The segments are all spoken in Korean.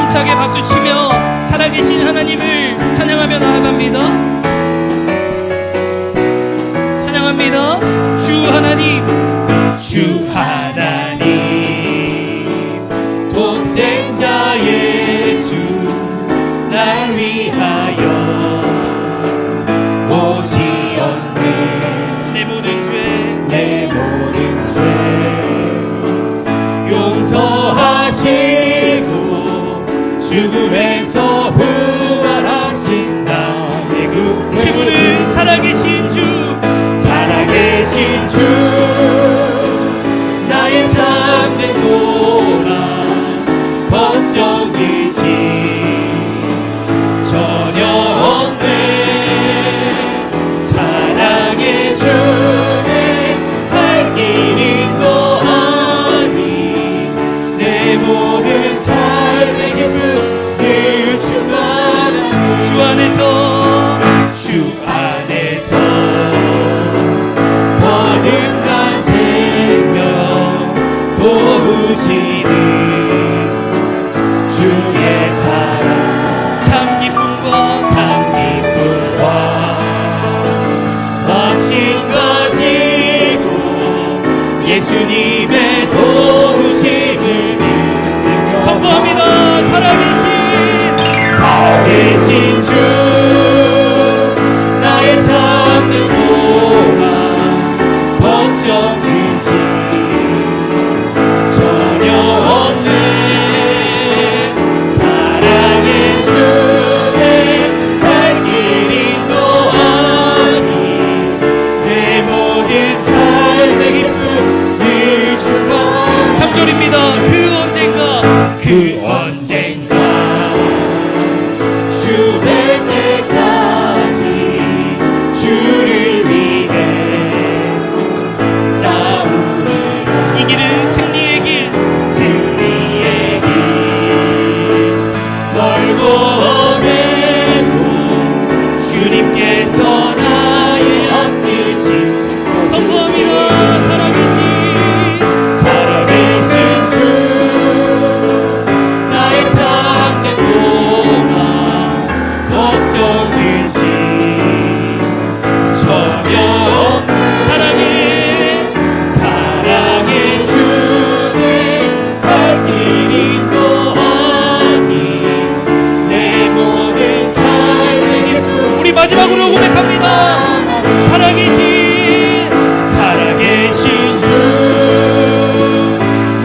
힘차게 박수치며 살아계신 하나님을 찬양하며 나아갑니다. 찬양합니다. 주 하나님, 주 하나님, 독생자 예수 날 위하여 오시었네. 내 모든 죄 용서하시고 죽음에서 부활하신 나의 구세. 그분은 살아계신 주, 살아계신 주, 나의 참된 소망, 걱정 의심 전혀 없네. 사랑의 주내 발 길 인도하니 내 모든 삶의 기쁨을 충만하니 주 안에서 거듭난 생명 도우시니 주의 사랑 참 기쁨과 확신 가지고 예수님의 도우심을 믿으며 선포합니다. 살아계신 주, 나의 참된 소망, 걱정 의심 전혀 없네. 사랑의 주내 발 길 인도하니 내 모든 삶의 기쁨을 주마. 3절입니다. 그 언젠가 주 뵐 때까지 주를 위해 싸우리라. 이 길은 승리의 길, 멀고 험해도 주님께서 나의 앞길 짚고 선포합니다. 살아계신 주, 나의 참된 소망, 걱정 의심 전혀 없는 사랑의 주내 발 길 인도하니 내 모든 삶의 기쁨. 우리 마지막으로 고백합니다. 살아계신 주,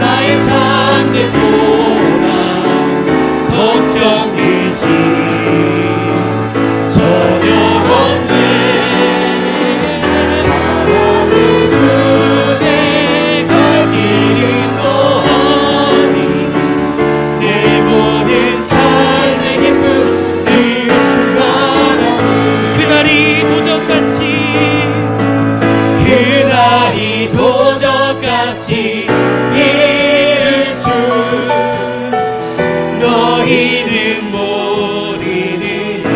나의 참된 소망, 걱정 의심 전혀 없네. 사랑의 주내 갈 길 인도하니 내 모든 삶의 기쁨을 충만하니 그날이 도적같이 이룰 줄 너희는 모르느냐.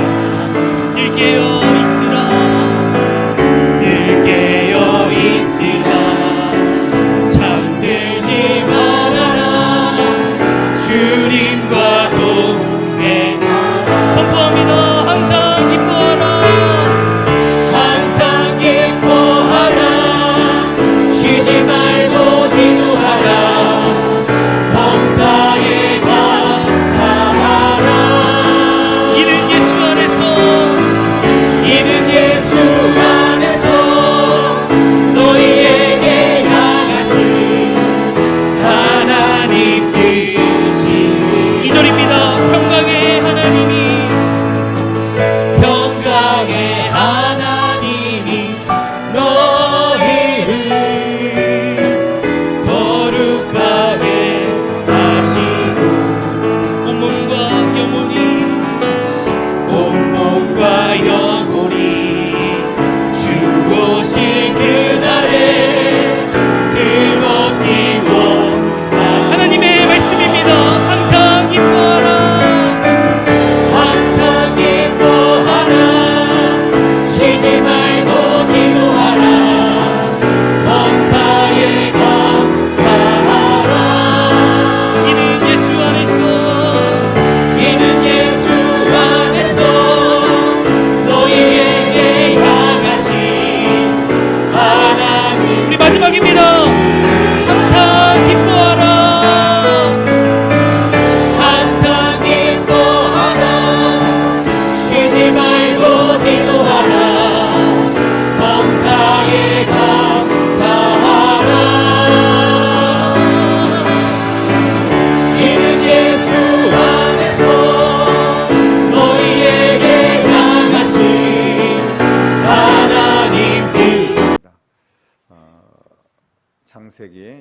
늘 깨어 있으라 잠들지 말아라. 주님과 동행하라. 선포합니다. 항상 기뻐하라. 쉬지 말고 기도하라. 범사에 감사하라. 이는 예수 안에서 너희에게 향하신 하나님 뜻이. 2절입니다.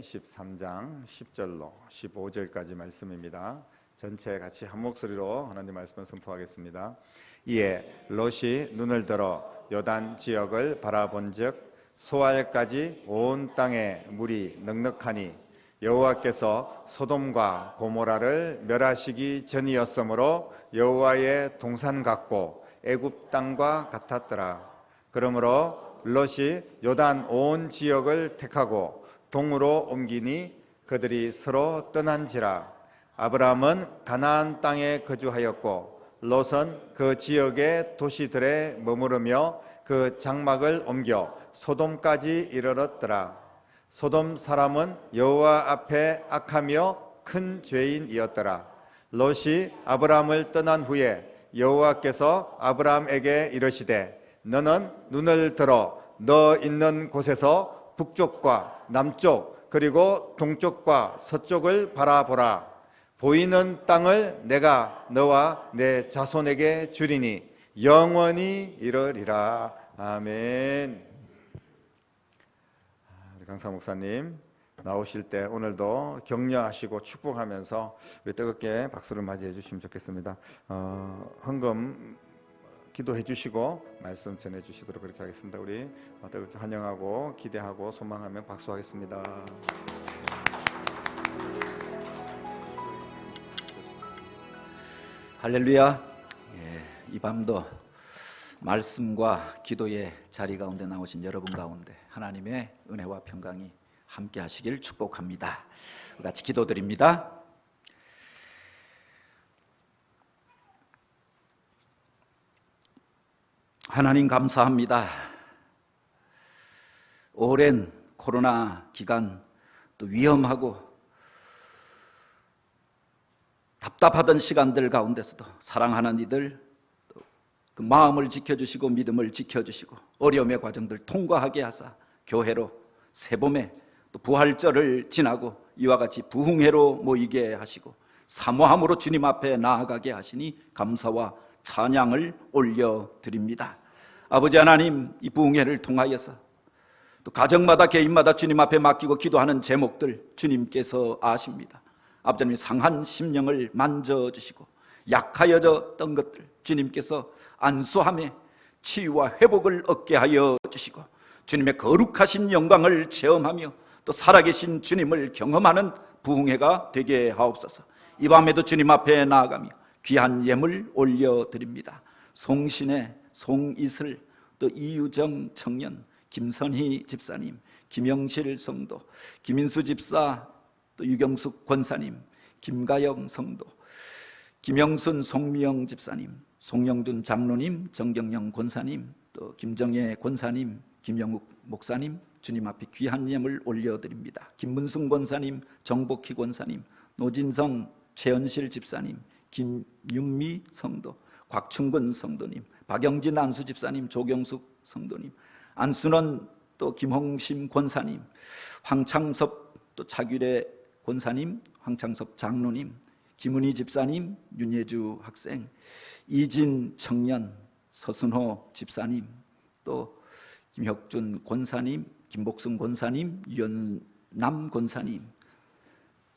13장 10절로 15절까지 말씀입니다. 전체 같이 한 목소리로 하나님 말씀을 선포하겠습니다. 이에 롯이 눈을 들어 요단 지역을 바라본즉 소알까지 온 땅에 물이 넉넉하니 여호와께서 소돔과 고모라를 멸하시기 전이었으므로 여호와의 동산 같고 애굽 땅과 같았더라. 그러므로 롯이 요단 온 지역을 택하고 동으로 옮기니 그들이 서로 떠난지라. 아브라함은 가나안 땅에 거주하였고 롯은 그 지역의 도시들에 머무르며 그 장막을 옮겨 소돔까지 이르렀더라. 소돔 사람은 여호와 앞에 악하며 큰 죄인이었더라. 롯이 아브라함을 떠난 후에 여호와께서 아브라함에게 이르시되 너는 눈을 들어 너 있는 곳에서 북쪽과 남쪽 그리고 동쪽과 서쪽을 바라보라. 보이는 땅을 내가 너와 내 자손에게 주리니 영원히 이르리라. 아멘. 우리 강사 목사님 나오실 때 오늘도 격려하시고 축복하면서 우리 뜨겁게 박수를 맞이해 주시면 좋겠습니다. 헌금 기도해 주시고 말씀 전해 주시도록 그렇게 하겠습니다. 우리 뜨겁게 환영하고 기대하고 소망하며 박수하겠습니다. 할렐루야. 이 밤도 말씀과 기도의 자리 가운데 나오신 여러분 가운데 하나님의 은혜와 평강이 함께 하시길 축복합니다. 우리 같이 기도드립니다. 하나님 감사합니다. 오랜 코로나 기간 또 위험하고 답답하던 시간들 가운데서도 사랑하는 이들 그 마음을 지켜주시고 믿음을 지켜주시고 어려움의 과정들 통과하게 하사 교회로 새봄에 또 부활절을 지나고 이와 같이 부흥회로 모이게 하시고 사모함으로 주님 앞에 나아가게 하시니 감사와 찬양을 올려드립니다. 아버지 하나님, 이 부흥회를 통하여서 또 가정마다 개인마다 주님 앞에 맡기고 기도하는 제목들 주님께서 아십니다. 아버지 하나님, 상한 심령을 만져주시고 약하여졌던 것들 주님께서 안수함에 치유와 회복을 얻게 하여 주시고 주님의 거룩하신 영광을 체험하며 또 살아계신 주님을 경험하는 부흥회가 되게 하옵소서. 이 밤에도 주님 앞에 나아가며 귀한 예물 올려드립니다. 송신의 송이슬, 또 이유정 청년, 김선희 집사님, 김영실 성도, 김인수 집사, 또 유경숙 권사님, 김가영 성도, 김영순 송미영 집사님, 송영준 장로님, 정경영 권사님, 또 김정혜 권사님, 김영욱 목사님 주님 앞에 귀한 예물 올려드립니다. 김문승 권사님, 정복희 권사님, 노진성 최현실 집사님, 김윤미 성도, 곽충근 성도님, 박영진 안수 집사님, 조경숙 성도님, 안순원 또 김홍심 권사님, 황창섭 또 차규래 권사님, 황창섭 장로님, 김은희 집사님, 윤예주 학생, 이진 청년, 서순호 집사님, 또 김혁준 권사님, 김복승 권사님, 유연남 권사님,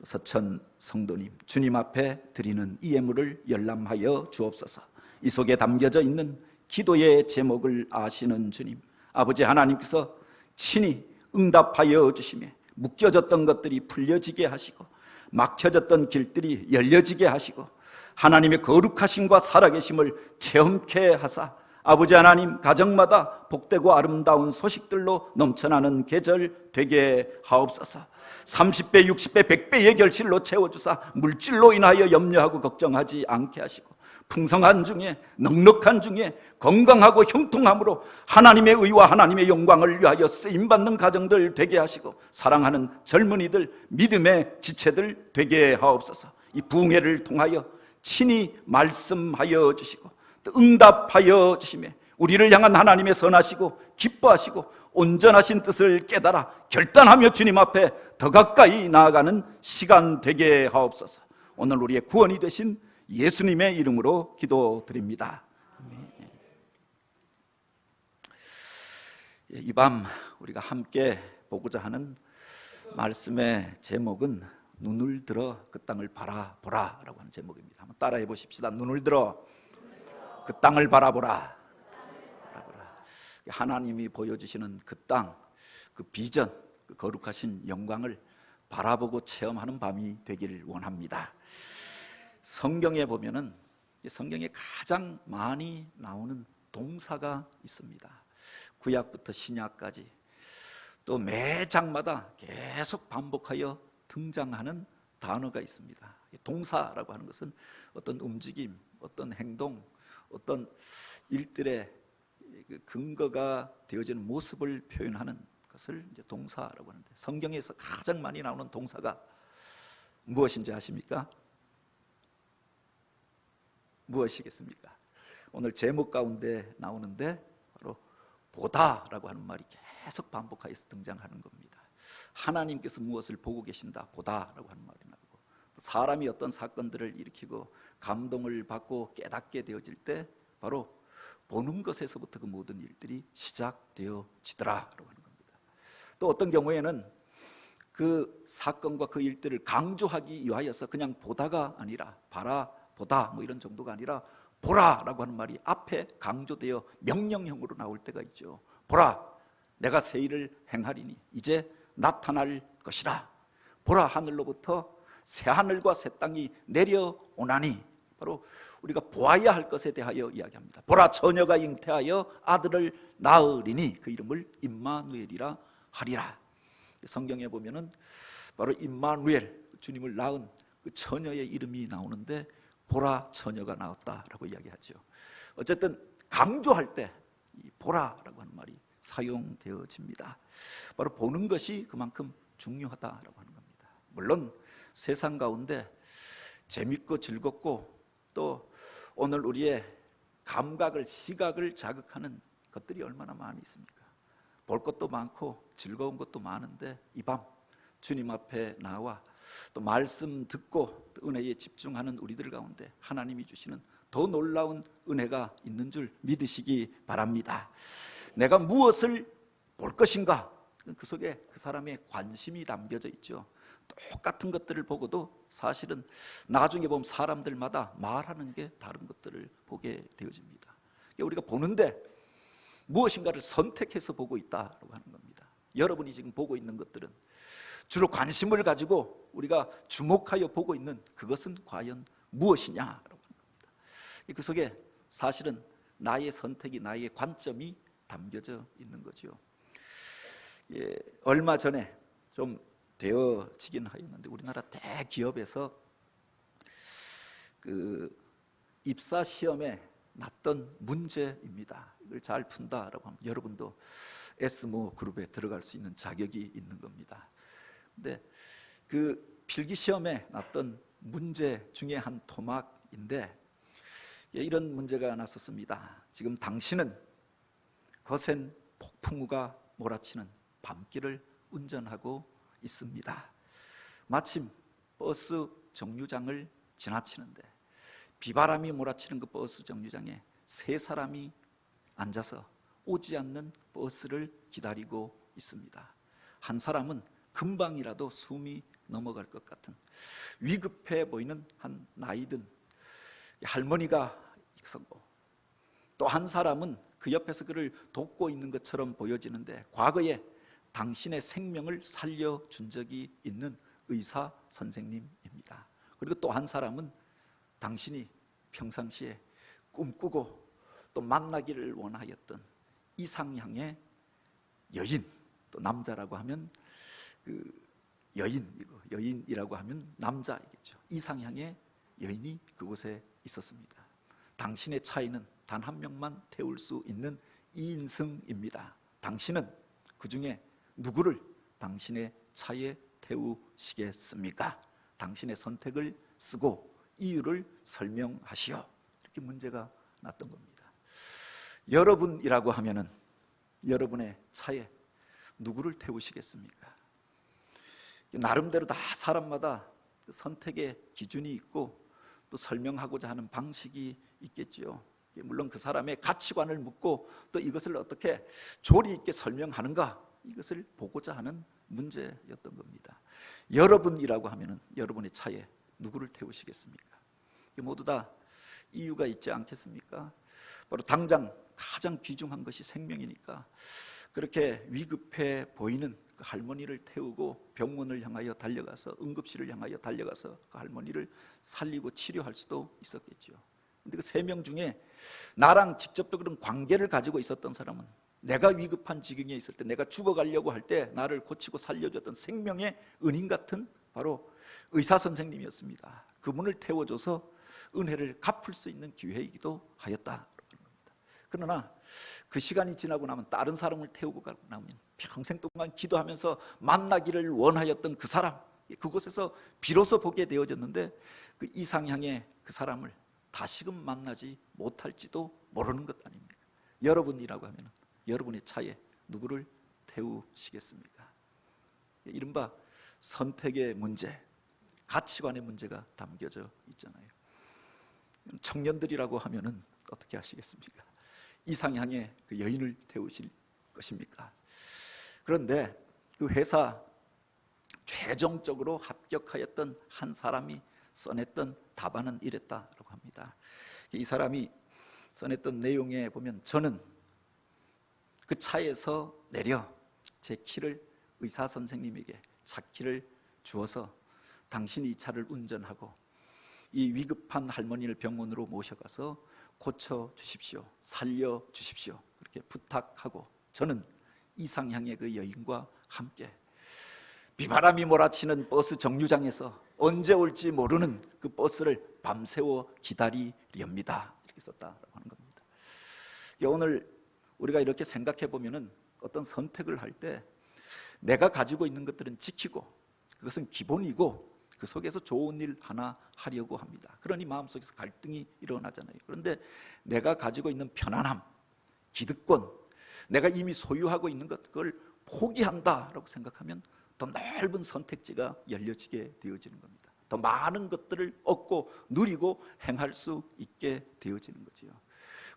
또 서천 성도님 주님 앞에 드리는 이 예물을 열람하여 주옵소서. 이 속에 담겨져 있는 기도의 제목을 아시는 주님 아버지 하나님께서 친히 응답하여 주시며 묶여졌던 것들이 풀려지게 하시고 막혀졌던 길들이 열려지게 하시고 하나님의 거룩하심과 살아계심을 체험케 하사 아버지 하나님 가정마다 복되고 아름다운 소식들로 넘쳐나는 계절 되게 하옵소서. 30배, 60배, 100배의 결실로 채워주사 물질로 인하여 염려하고 걱정하지 않게 하시고 풍성한 중에 넉넉한 중에 건강하고 형통함으로 하나님의 의와 하나님의 영광을 위하여 쓰임받는 가정들 되게 하시고 사랑하는 젊은이들 믿음의 지체들 되게 하옵소서. 이 부흥회를 통하여 친히 말씀하여 주시고 또 응답하여 주시며 우리를 향한 하나님의 선하시고 기뻐하시고 온전하신 뜻을 깨달아 결단하며 주님 앞에 더 가까이 나아가는 시간 되게 하옵소서. 오늘 우리의 구원이 되신 예수님의 이름으로 기도드립니다. 이 밤 우리가 함께 보고자 하는 말씀의 제목은 눈을 들어 그 땅을 바라보라라고 하는 제목입니다. 한번 따라해 보십시다. 눈을 들어 그 땅을 바라보라. 하나님이 보여주시는 그 땅, 그 비전, 그 거룩하신 영광을 바라보고 체험하는 밤이 되기를 원합니다. 성경에 보면은 성경에 가장 많이 나오는 동사가 있습니다. 구약부터 신약까지 또 매 장마다 계속 반복하여 등장하는 단어가 있습니다. 동사라고 하는 것은 어떤 움직임, 어떤 행동, 어떤 일들의 근거가 되어지는 모습을 표현하는 것을 이제 동사라고 하는데, 성경에서 가장 많이 나오는 동사가 무엇인지 아십니까? 무엇이겠습니까? 오늘 제목 가운데 나오는데 바로 보다라고 하는 말이 계속 반복하여서 등장하는 겁니다. 하나님께서 무엇을 보고 계신다, 보다라고 하는 말이 나오고, 사람이 어떤 사건들을 일으키고 감동을 받고 깨닫게 되어질 때 바로 보는 것에서부터 그 모든 일들이 시작되어지더라라고 하는 겁니다. 또 어떤 경우에는 그 사건과 그 일들을 강조하기 위하여서 그냥 보다가 아니라 바라보다 뭐 이런 정도가 아니라 보라라고 하는 말이 앞에 강조되어 명령형으로 나올 때가 있죠. 보라, 내가 새 일을 행하리니 이제 나타날 것이라. 보라, 하늘로부터 새 하늘과 새 땅이 내려오나니, 바로 우리가 보아야 할 것에 대하여 이야기합니다. 보라, 처녀가 잉태하여 아들을 낳으리니 그 이름을 임마누엘이라 하리라. 성경에 보면은 바로 임마누엘, 주님을 낳은 그 처녀의 이름이 나오는데 보라, 처녀가 나왔다라고 이야기하죠. 어쨌든 강조할 때 이 보라라고 하는 말이 사용되어집니다. 바로 보는 것이 그만큼 중요하다라고 하는 겁니다. 물론 세상 가운데 재밌고 즐겁고 또 오늘 우리의 감각을, 시각을 자극하는 것들이 얼마나 많이 있습니까? 볼 것도 많고 즐거운 것도 많은데 이 밤 주님 앞에 나와 또 말씀 듣고 또 은혜에 집중하는 우리들 가운데 하나님이 주시는 더 놀라운 은혜가 있는 줄 믿으시기 바랍니다. 내가 무엇을 볼 것인가, 그 속에 그 사람의 관심이 담겨져 있죠. 똑같은 것들을 보고도 사실은 나중에 보면 사람들마다 말하는 게 다른 것들을 보게 되어집니다. 우리가 보는데 무엇인가를 선택해서 보고 있다고 하는 겁니다. 여러분이 지금 보고 있는 것들은 주로 관심을 가지고 우리가 주목하여 보고 있는 그것은 과연 무엇이냐라고 하는 겁니다. 그 속에 사실은 나의 선택이, 나의 관점이 담겨져 있는 거죠. 얼마 전에 좀 되어지긴 하였는데 우리나라 대기업에서 그 입사 시험에 났던 문제입니다. 이걸 잘 푼다라고 하면 여러분도 에스모 그룹에 들어갈 수 있는 자격이 있는 겁니다. 근데 그 필기 시험에 났던 문제 중에 한 토막인데 이런 문제가 났었습니다. 지금 당신은 거센 폭풍우가 몰아치는 밤길을 운전하고 있습니다. 마침 버스 정류장을 지나치는데 비바람이 몰아치는 그 버스 정류장에 세 사람이 앉아서 오지 않는 버스를 기다리고 있습니다. 한 사람은 금방이라도 숨이 넘어갈 것 같은 위급해 보이는 한 나이든 할머니가 있었고, 또 한 사람은 그 옆에서 그를 돕고 있는 것처럼 보여지는데 과거에 당신의 생명을 살려준 적이 있는 의사 선생님입니다. 그리고 또 한 사람은 당신이 평상시에 꿈꾸고 또 만나기를 원하였던 이상향의 여인, 또 남자라고 하면 그 여인이라고 하면 남자이겠죠. 이상향의 여인이 그곳에 있었습니다. 당신의 차에는 단 한 명만 태울 수 있는 2인승입니다. 당신은 그 중에 누구를 당신의 차에 태우시겠습니까? 당신의 선택을 쓰고 이유를 설명하시오. 이렇게 문제가 났던 겁니다. 여러분이라고 하면은 여러분의 차에 누구를 태우시겠습니까? 나름대로 다 사람마다 선택의 기준이 있고 또 설명하고자 하는 방식이 있겠지요. 물론 그 사람의 가치관을 묻고 또 이것을 어떻게 조리 있게 설명하는가, 이것을 보고자 하는 문제였던 겁니다. 여러분이라고 하면은 여러분의 차에 누구를 태우시겠습니까? 모두 다 이유가 있지 않겠습니까? 바로 당장 가장 귀중한 것이 생명이니까 그렇게 위급해 보이는 그 할머니를 태우고 병원을 향하여 달려가서 응급실을 향하여 달려가서 그 할머니를 살리고 치료할 수도 있었겠죠. 근데 그 3명 중에 나랑 직접적인 관계를 가지고 있었던 사람은 내가 위급한 지경에 있을 때, 내가 죽어가려고 할 때 나를 고치고 살려줬던 생명의 은인 같은 바로 의사 선생님이었습니다. 그분을 태워줘서 은혜를 갚을 수 있는 기회이기도 하였다. 그러나 그 시간이 지나고 나면 다른 사람을 태우고 가고 나면 평생 동안 기도하면서 만나기를 원하였던 그 사람, 그곳에서 비로소 보게 되어졌는데 그 이상향의 그 사람을 다시금 만나지 못할지도 모르는 것 아닙니까? 여러분이라고 하면 여러분의 차에 누구를 태우시겠습니까? 이른바 선택의 문제, 가치관의 문제가 담겨져 있잖아요. 청년들이라고 하면은 어떻게 하시겠습니까? 이상향의 그 여인을 태우실 것입니까? 그런데 그 회사 최종적으로 합격하였던 한 사람이 써냈던 답안은 이랬다라고 합니다. 이 사람이 써냈던 내용에 보면 저는 그 차에서 내려 제 키를 의사 선생님에게 차키를 주어서 당신이 이 차를 운전하고 이 위급한 할머니를 병원으로 모셔가서 고쳐 주십시오, 살려 주십시오, 그렇게 부탁하고 저는 이상향의 그 여인과 함께 비바람이 몰아치는 버스 정류장에서 언제 올지 모르는 그 버스를 밤새워 기다리렵니다. 이렇게 썼다라고 하는 겁니다. 오늘 우리가 이렇게 생각해 보면은 어떤 선택을 할 때 내가 가지고 있는 것들은 지키고 그것은 기본이고 그 속에서 좋은 일 하나 하려고 합니다. 그러니 마음속에서 갈등이 일어나잖아요. 그런데 내가 가지고 있는 편안함, 기득권, 내가 이미 소유하고 있는 것, 그걸 포기한다라고 생각하면 더 넓은 선택지가 열려지게 되어지는 겁니다. 더 많은 것들을 얻고 누리고 행할 수 있게 되어지는 거죠.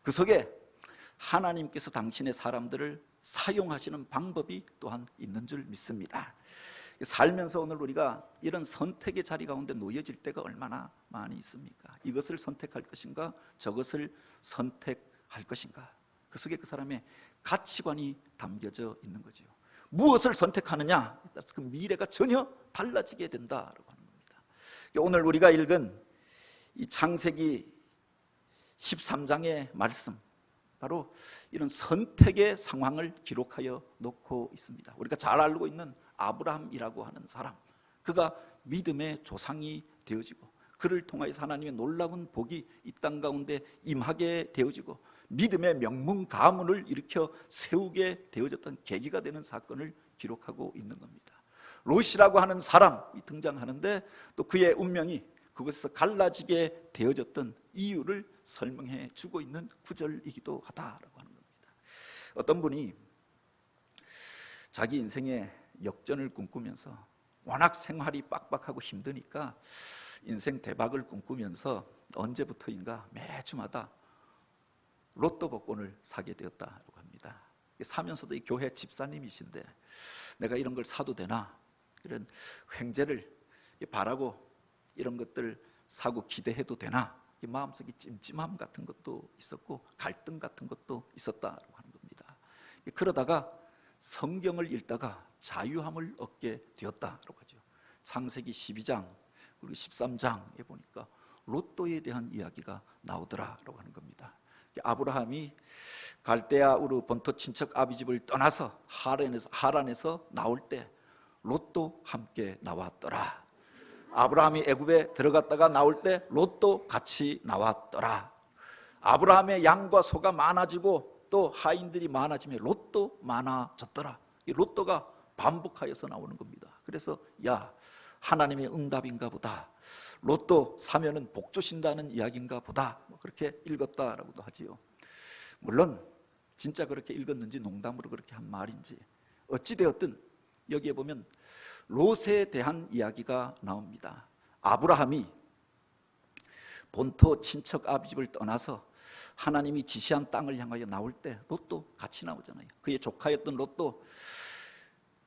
그 속에 하나님께서 당신의 사람들을 사용하시는 방법이 또한 있는 줄 믿습니다. 살면서 오늘 우리가 이런 선택의 자리 가운데 놓여질 때가 얼마나 많이 있습니까? 이것을 선택할 것인가, 저것을 선택할 것인가. 그 속에 그 사람의 가치관이 담겨져 있는 거죠. 무엇을 선택하느냐에 따라서 그 미래가 전혀 달라지게 된다라고 하는 겁니다. 오늘 우리가 읽은 이 창세기 13장의 말씀, 바로 이런 선택의 상황을 기록하여 놓고 있습니다. 우리가 잘 알고 있는 아브라함이라고 하는 사람, 그가 믿음의 조상이 되어지고 그를 통하여서 하나님의 놀라운 복이 이 땅 가운데 임하게 되어지고 믿음의 명문 가문을 일으켜 세우게 되어졌던 계기가 되는 사건을 기록하고 있는 겁니다. 롯이라고 하는 사람이 등장하는데 또 그의 운명이 그것에서 갈라지게 되어졌던 이유를 설명해 주고 있는 구절이기도 하다라고 하는 겁니다. 어떤 분이 자기 인생의 역전을 꿈꾸면서 워낙 생활이 빡빡하고 힘드니까 인생 대박을 꿈꾸면서 언제부터인가 매주마다 로또 복권을 사게 되었다고 합니다. 사면서도 이 교회 집사님이신데 내가 이런 걸 사도 되나, 이런 횡재를 바라고 이런 것들 사고 기대해도 되나, 마음속에 찜찜함 같은 것도 있었고 갈등 같은 것도 있었다고 하는 겁니다. 그러다가 성경을 읽다가 자유함을 얻게 되었다라고 하죠. 창세기 12장 그리고 13장에 보니까 로또에 대한 이야기가 나오더라라고 하는 겁니다. 아브라함이 갈대아 우르 본토 친척 아비집을 떠나서 하란에서 나올 때 롯도 함께 나왔더라. 아브라함이 애굽에 들어갔다가 나올 때 롯도 같이 나왔더라. 아브라함의 양과 소가 많아지고 또 하인들이 많아지면 롯도 많아졌더라. 이 롯도가 반복하여서 나오는 겁니다. 그래서 야, 하나님의 응답인가 보다, 로또 사면은 복 주신다는 이야기인가 보다, 그렇게 읽었다라고도 하지요. 물론 진짜 그렇게 읽었는지 농담으로 그렇게 한 말인지 어찌되었든 여기에 보면 롯에 대한 이야기가 나옵니다. 아브라함이 본토 친척 아비집을 떠나서 하나님이 지시한 땅을 향하여 나올 때 롯도 같이 나오잖아요. 그의 조카였던 롯도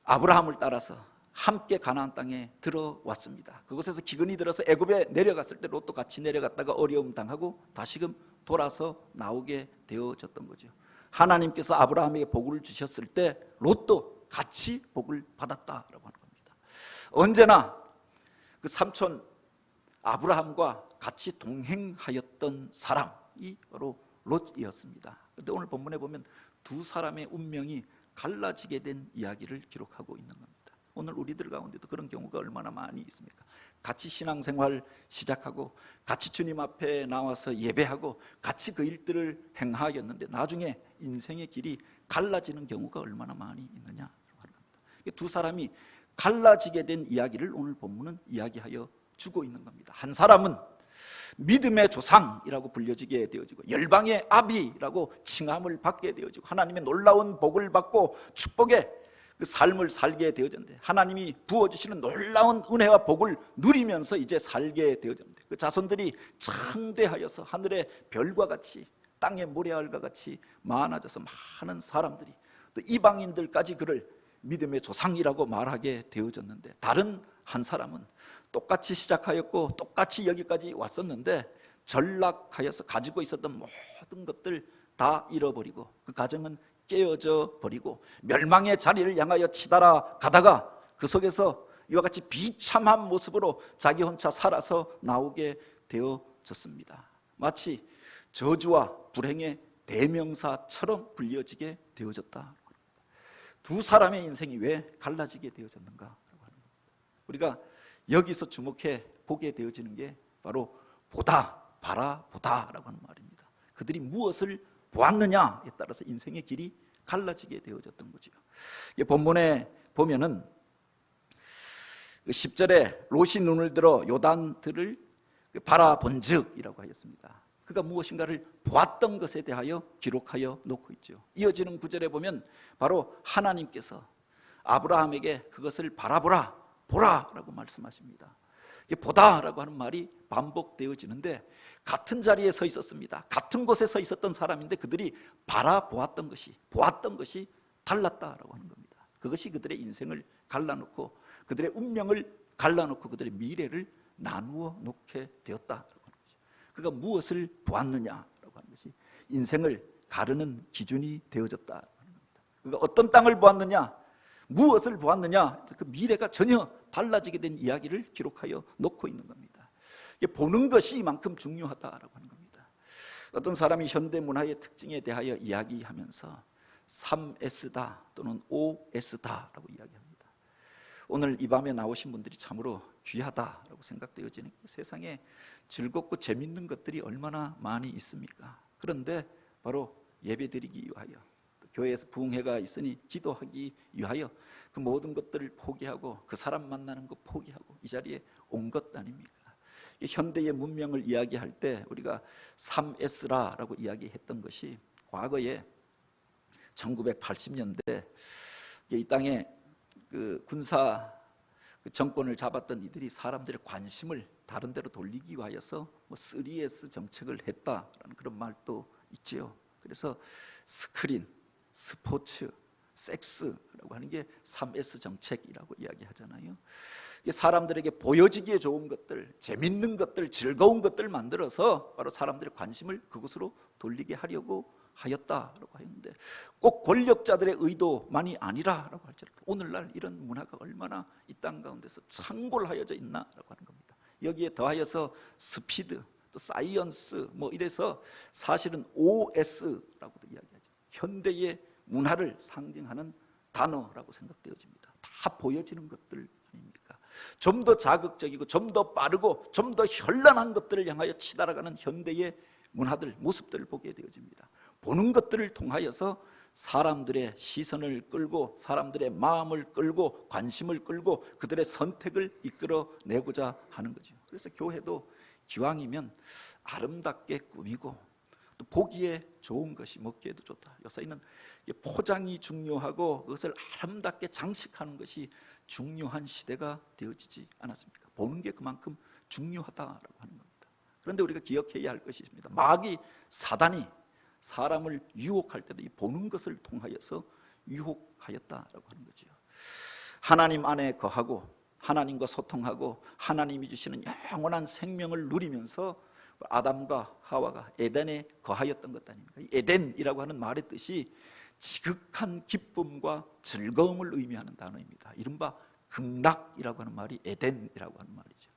아브라함을 따라서 함께 가나안 땅에 들어왔습니다. 그곳에서 기근이 들어서 애굽에 내려갔을 때 롯도 같이 내려갔다가 어려움 당하고 다시금 돌아서 나오게 되어졌던 거죠. 하나님께서 아브라함에게 복을 주셨을 때 롯도 같이 복을 받았다라고 하는 겁니다. 언제나 그 삼촌 아브라함과 같이 동행하였던 사람이 바로 롯이었습니다. 그런데 오늘 본문에 보면 두 사람의 운명이 갈라지게 된 이야기를 기록하고 있는 겁니다. 오늘 우리들 가운데도 그런 경우가 얼마나 많이 있습니까? 같이 신앙생활 시작하고 같이 주님 앞에 나와서 예배하고 같이 그 일들을 행하였는데 나중에 인생의 길이 갈라지는 경우가 얼마나 많이 있느냐 하는 겁니다. 두 사람이 갈라지게 된 이야기를 오늘 본문은 이야기하여 주고 있는 겁니다. 한 사람은 믿음의 조상이라고 불려지게 되어지고 열방의 아비라고 칭함을 받게 되어지고 하나님의 놀라운 복을 받고 축복의 그 삶을 살게 되어졌는데 하나님이 부어주시는 놀라운 은혜와 복을 누리면서 이제 살게 되어졌는데 그 자손들이 창대하여서 하늘의 별과 같이 땅의 모래알과 같이 많아져서 많은 사람들이 또 이방인들까지 그를 믿음의 조상이라고 말하게 되어졌는데 다른 한 사람은 똑같이 시작하였고 똑같이 여기까지 왔었는데 전락하여서 가지고 있었던 모든 것들 다 잃어버리고 그 가정은 깨어져 버리고 멸망의 자리를 향하여 치달아 가다가 그 속에서 이와 같이 비참한 모습으로 자기 혼자 살아서 나오게 되어졌습니다. 마치 저주와 불행의 대명사처럼 불려지게 되어졌다. 두 사람의 인생이 왜 갈라지게 되어졌는가 하는 겁니다. 우리가 여기서 주목해 보게 되어지는 게 바로 보다, 바라보다라고 하는 말입니다. 그들이 무엇을 보았느냐에 따라서 인생의 길이 갈라지게 되어졌던 거죠. 본문에 보면은 10절에 롯이 눈을 들어 요단들을 바라본즉이라고 하였습니다. 그가 무엇인가를 보았던 것에 대하여 기록하여 놓고 있죠. 이어지는 9절에 보면 바로 하나님께서 아브라함에게 그것을 바라보라, 보라라고 말씀하십니다. 보다라고 하는 말이 반복되어지는데 같은 자리에 서 있었습니다. 같은 곳에 서 있었던 사람인데 그들이 바라보았던 것이, 보았던 것이 달랐다라고 하는 겁니다. 그것이 그들의 인생을 갈라놓고 그들의 운명을 갈라놓고 그들의 미래를 나누어 놓게 되었다라고 하는 거죠. 그가 무엇을 보았느냐라고 하는 것이 인생을 가르는 기준이 되어졌다라고 하는 겁니다. 그가 어떤 땅을 보았느냐, 무엇을 보았느냐, 그 미래가 전혀 달라지게 된 이야기를 기록하여 놓고 있는 겁니다. 보는 것이 이만큼 중요하다라고 하는 겁니다. 어떤 사람이 현대 문화의 특징에 대하여 이야기하면서 3S다 또는 5S다라고 이야기합니다. 오늘 이 밤에 나오신 분들이 참으로 귀하다라고 생각되어지는 세상에 즐겁고 재밌는 것들이 얼마나 많이 있습니까? 그런데 바로 예배드리기 위하여 교회에서 부흥회가 있으니 기도하기 위하여 그 모든 것들을 포기하고 그 사람 만나는 것 포기하고 이 자리에 온 것 아닙니까? 현대의 문명을 이야기할 때 우리가 3S라고 이야기했던 것이 과거에 1980년대 이 땅에 그 군사 정권을 잡았던 이들이 사람들의 관심을 다른 데로 돌리기 위하여서 3S 정책을 했다라는 그런 말도 있지요. 그래서 스크린, 스포츠, 섹스라고 하는 게 3S 정책이라고 이야기하잖아요. 사람들에게 보여지기에 좋은 것들, 재밌는 것들, 즐거운 것들 만들어서 바로 사람들의 관심을 그곳으로 돌리게 하려고 하였다라고 하는데 꼭 권력자들의 의도만이 아니라라고 할지라도 오늘날 이런 문화가 얼마나 이 땅 가운데서 창골하여져 있나라고 하는 겁니다. 여기에 더하여서 스피드, 또 사이언스 이래서 사실은 OS라고도 이야기하죠. 현대의 문화를 상징하는 단어라고 생각되어집니다. 다 보여지는 것들 아닙니까? 좀 더 자극적이고 좀 더 빠르고 좀 더 현란한 것들을 향하여 치달아가는 현대의 문화들, 모습들을 보게 되어집니다. 보는 것들을 통하여서 사람들의 시선을 끌고 사람들의 마음을 끌고 관심을 끌고 그들의 선택을 이끌어내고자 하는 거죠. 그래서 교회도 기왕이면 아름답게 꾸미고 또 보기에 좋은 것이 먹기에도 좋다. 요새는 포장이 중요하고 그것을 아름답게 장식하는 것이 중요한 시대가 되어지지 않았습니까? 보는 게 그만큼 중요하다라고 하는 겁니다. 그런데 우리가 기억해야 할 것이 있습니다. 마귀 사단이 사람을 유혹할 때도 이 보는 것을 통하여서 유혹하였다라고 하는 거죠. 하나님 안에 거하고 하나님과 소통하고 하나님이 주시는 영원한 생명을 누리면서 아담과 하와가 에덴에 거하였던 것 아닙니까? 에덴이라고 하는 말의 뜻이 지극한 기쁨과 즐거움을 의미하는 단어입니다. 이른바 극락이라고 하는 말이 에덴이라고 하는 말이죠.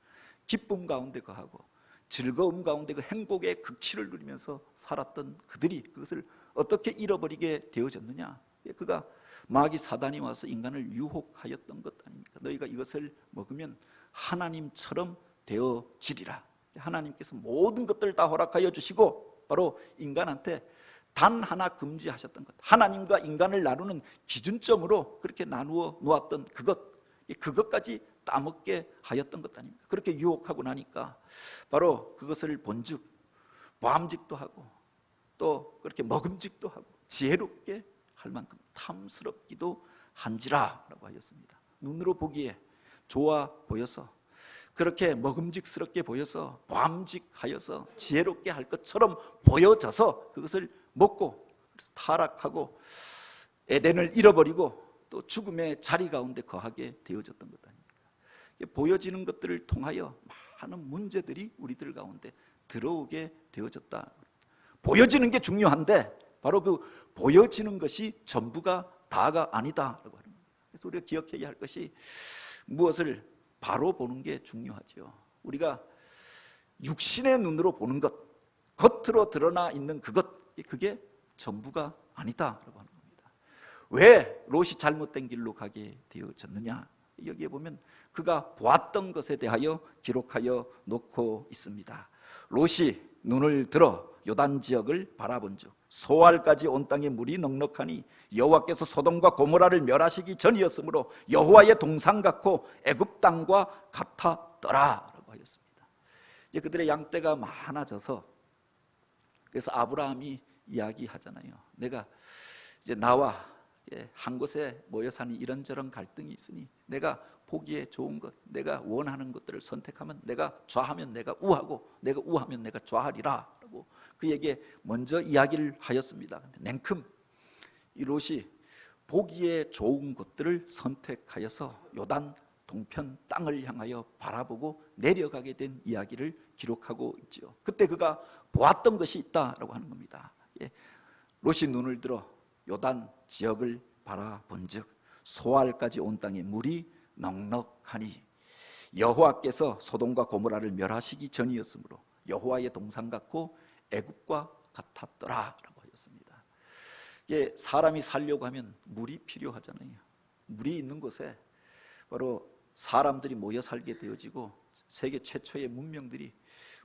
기쁨 가운데 거하고 즐거움 가운데 그 행복의 극치를 누리면서 살았던 그들이 그것을 어떻게 잃어버리게 되어졌느냐? 그가 마귀 사단이 와서 인간을 유혹하였던 것 아닙니까? 너희가 이것을 먹으면 하나님처럼 되어지리라. 하나님께서 모든 것들을 다 허락하여 주시고 바로 인간한테 단 하나 금지하셨던 것, 하나님과 인간을 나누는 기준점으로 그렇게 나누어 놓았던 그것까지 따먹게 하였던 것 아닙니까? 그렇게 유혹하고 나니까 바로 그것을 본즉 보암직도 하고 또 그렇게 먹음직도 하고 지혜롭게 할 만큼 탐스럽기도 한지라라고 하였습니다. 눈으로 보기에 좋아 보여서 그렇게 먹음직스럽게 보여서 보암직하여서 지혜롭게 할 것처럼 보여져서 그것을 먹고 타락하고 에덴을 잃어버리고 또 죽음의 자리 가운데 거하게 되어졌던 것 아닙니까? 보여지는 것들을 통하여 많은 문제들이 우리들 가운데 들어오게 되어졌다. 보여지는 게 중요한데 바로 그 보여지는 것이 전부가 다가 아니다라고 하는 겁니다. 그래서 우리가 기억해야 할 것이 무엇을 바로 보는 게 중요하죠. 우리가 육신의 눈으로 보는 것, 겉으로 드러나 있는 그게 전부가 아니다라고 하는 겁니다. 왜 롯이 잘못된 길로 가게 되어졌느냐? 여기에 보면 그가 보았던 것에 대하여 기록하여 놓고 있습니다. 롯이 눈을 들어 요단 지역을 바라본즉 소알까지 온 땅에 물이 넉넉하니 여호와께서 소돔과 고모라를 멸하시기 전이었으므로 여호와의 동상 같고 애굽 땅과 같았더라라고 하였습니다. 이제 그들의 양떼가 많아져서 그래서 아브라함이 이야기하잖아요. 내가 이제 나와 한 곳에 모여 사는 이런저런 갈등이 있으니 내가 보기에 좋은 것, 내가 원하는 것들을 선택하면 내가 좌하면 내가 우하고 내가 우하면 내가 좌하리라 라고 그에게 먼저 이야기를 하였습니다. 근데 냉큼 이 롯이 보기에 좋은 것들을 선택하여서 요단 동편 땅을 향하여 바라보고 내려가게 된 이야기를 기록하고 있죠. 그때 그가 보았던 것이 있다라고 하는 겁니다. 롯이 눈을 들어 요단 지역을 바라본즉 소알까지 온 땅에 물이 넉넉하니 여호와께서 소돔과 고모라를 멸하시기 전이었으므로 여호와의 동상 같고 애굽과 같았더라라고 하였습니다. 사람이 살려고 하면 물이 필요하잖아요. 물이 있는 곳에 바로 사람들이 모여 살게 되어지고 세계 최초의 문명들이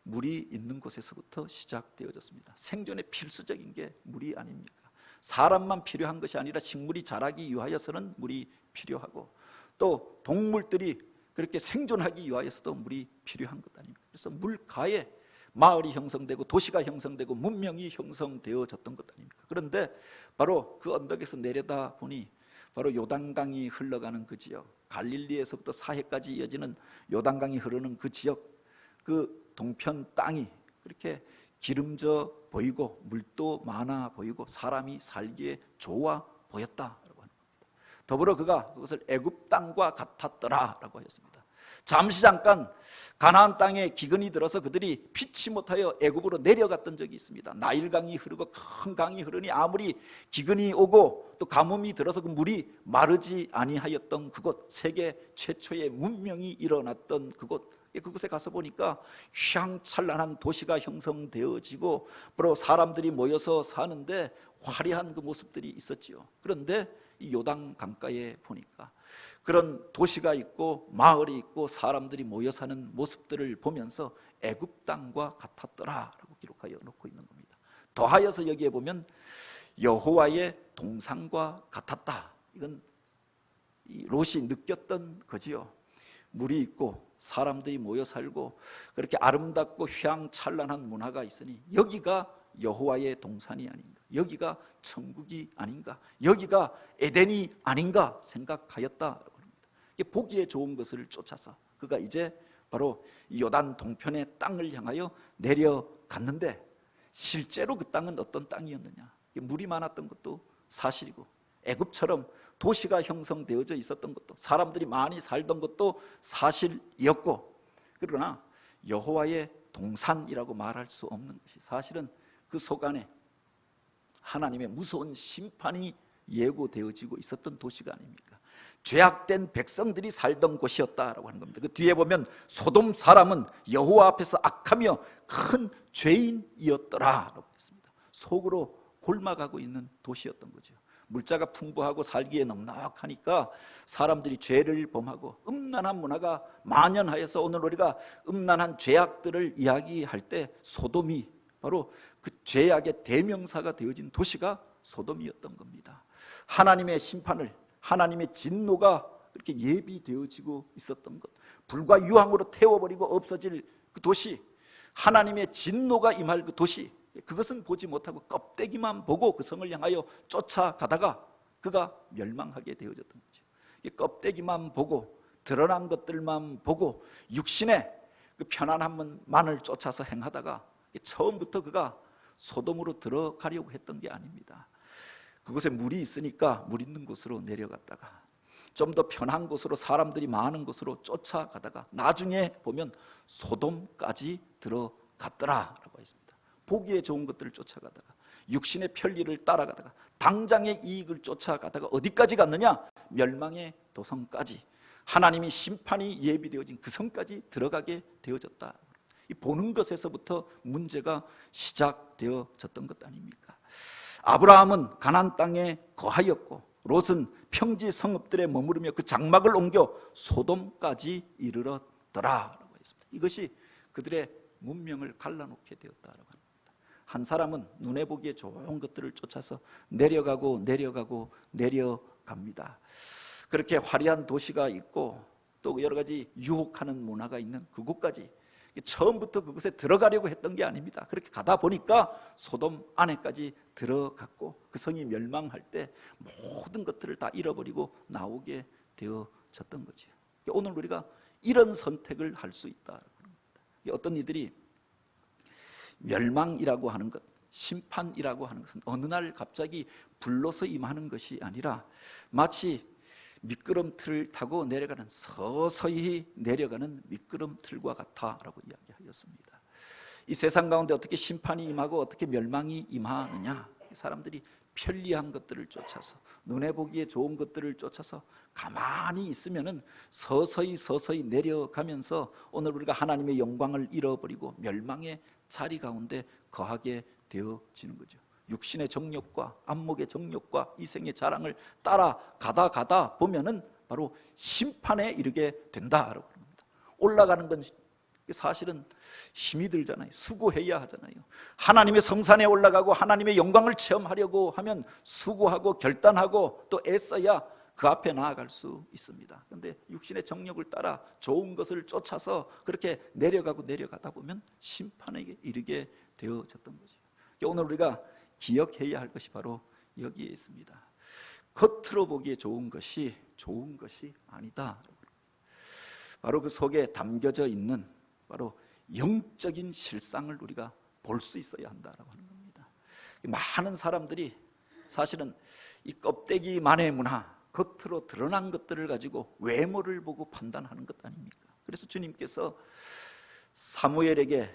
물이 있는 곳에서부터 시작되어졌습니다. 생존에 필수적인 게 물이 아닙니까? 사람만 필요한 것이 아니라 식물이 자라기 위하여서는 물이 필요하고 또 동물들이 그렇게 생존하기 위하여서도 물이 필요한 것 아닙니까? 그래서 물가에 마을이 형성되고 도시가 형성되고 문명이 형성되어졌던 것 아닙니까? 그런데 바로 그 언덕에서 내려다 보니 바로 요단강이 흘러가는 그 지역, 갈릴리에서부터 사해까지 이어지는 요단강이 흐르는 그 지역, 그 동편 땅이 그렇게 기름져 보이고 물도 많아 보이고 사람이 살기에 좋아 보였다라고 하는 겁니다. 더불어 그가 그것을 애굽 땅과 같았더라라고 하였습니다. 잠시 잠깐 가나안 땅에 기근이 들어서 그들이 피치 못하여 애굽으로 내려갔던 적이 있습니다. 나일강이 흐르고 큰 강이 흐르니 아무리 기근이 오고 또 가뭄이 들어서 그 물이 마르지 아니하였던 그곳, 세계 최초의 문명이 일어났던 그곳에 가서 보니까 휘황찬란한 도시가 형성되어지고 바로 사람들이 모여서 사는데 화려한 그 모습들이 있었지요. 그런데 이 요단 강가에 보니까 그런 도시가 있고 마을이 있고 사람들이 모여 사는 모습들을 보면서 애굽 땅과 같았더라라고 기록하여 놓고 있는 겁니다. 더하여서 여기에 보면 여호와의 동상과 같았다. 이건 이 롯이 느꼈던 거지요. 물이 있고 사람들이 모여 살고 그렇게 아름답고 휘황찬란한 문화가 있으니 여기가 여호와의 동산이 아닌가, 여기가 천국이 아닌가, 여기가 에덴이 아닌가 생각하였다라고 합니다. 보기에 좋은 것을 쫓아서 그가 이제 바로 이 요단 동편의 땅을 향하여 내려갔는데 실제로 그 땅은 어떤 땅이었느냐? 물이 많았던 것도 사실이고 애굽처럼 도시가 형성되어져 있었던 것도, 사람들이 많이 살던 것도 사실이었고, 그러나 여호와의 동산이라고 말할 수 없는 것이 사실은 그 속 안에 하나님의 무서운 심판이 예고되어지고 있었던 도시가 아닙니까? 죄악된 백성들이 살던 곳이었다라고 하는 겁니다. 그 뒤에 보면 소돔 사람은 여호와 앞에서 악하며 큰 죄인이었더라라고 했습니다. 속으로 골마가고 있는 도시였던 거죠. 물자가 풍부하고 살기에 넉넉하니까 사람들이 죄를 범하고 음란한 문화가 만연하여서 오늘 우리가 음란한 죄악들을 이야기할 때 소돔이 바로 그 죄악의 대명사가 되어진 도시가 소돔이었던 겁니다. 하나님의 심판을, 하나님의 진노가 그렇게 예비되어지고 있었던 것, 불과 유황으로 태워버리고 없어질 그 도시, 하나님의 진노가 임할 그 도시, 그것은 보지 못하고 껍데기만 보고 그 성을 향하여 쫓아가다가 그가 멸망하게 되어졌던 거죠. 껍데기만 보고 드러난 것들만 보고 육신의 그 편안함만을 쫓아서 행하다가 처음부터 그가 소돔으로 들어가려고 했던 게 아닙니다. 그곳에 물이 있으니까 물 있는 곳으로 내려갔다가 좀 더 편한 곳으로, 사람들이 많은 곳으로 쫓아가다가 나중에 보면 소돔까지 들어갔더라라고 했습니다. 보기에 좋은 것들을 쫓아가다가 육신의 편리를 따라가다가 당장의 이익을 쫓아가다가 어디까지 갔느냐? 멸망의 도성까지, 하나님이 심판이 예비되어진 그 성까지 들어가게 되어졌다. 이 보는 것에서부터 문제가 시작되어졌던 것 아닙니까? 아브라함은 가나안 땅에 거하였고 롯은 평지 성읍들에 머무르며 그 장막을 옮겨 소돔까지 이르렀더라라고 했습니다. 이것이 그들의 문명을 갈라놓게 되었다라고 합니다. 한 사람은 눈에 보기에 좋은 것들을 쫓아서 내려갑니다. 그렇게 화려한 도시가 있고 또 여러 가지 유혹하는 문화가 있는 그곳까지 처음부터 그곳에 들어가려고 했던 게 아닙니다. 그렇게 가다 보니까 소돔 안에까지 들어갔고 그 성이 멸망할 때 모든 것들을 다 잃어버리고 나오게 되어졌던 거죠. 오늘 우리가 이런 선택을 할 수 있다. 어떤 이들이 멸망이라고 하는 것, 심판이라고 하는 것은 어느 날 갑자기 불러서 임하는 것이 아니라 마치 미끄럼틀을 타고 내려가는, 서서히 내려가는 미끄럼틀과 같다라고 이야기하였습니다. 이 세상 가운데 어떻게 심판이 임하고 어떻게 멸망이 임하느냐? 사람들이 편리한 것들을 쫓아서, 눈에 보기에 좋은 것들을 쫓아서 가만히 있으면은 서서히 내려가면서 오늘 우리가 하나님의 영광을 잃어버리고 멸망의 자리 가운데 거하게 되어지는 거죠. 육신의 정욕과 안목의 정욕과 이생의 자랑을 따라가다 보면은 바로 심판에 이르게 된다라고 합니다. 올라가는 건 사실은 힘이 들잖아요. 수고해야 하잖아요. 하나님의 성산에 올라가고 하나님의 영광을 체험하려고 하면 수고하고 결단하고 또 애써야 그 앞에 나아갈 수 있습니다. 그런데 육신의 정욕을 따라 좋은 것을 쫓아서 그렇게 내려가다 보면 심판에 이르게 되어졌던 거죠. 오늘 우리가 기억해야 할 것이 바로 여기에 있습니다. 겉으로 보기에 좋은 것이 아니다. 바로 그 속에 담겨져 있는 바로 영적인 실상을 우리가 볼 수 있어야 한다라고 하는 겁니다. 많은 사람들이 사실은 이 껍데기만의 문화, 겉으로 드러난 것들을 가지고 외모를 보고 판단하는 것 아닙니까? 그래서 주님께서 사무엘에게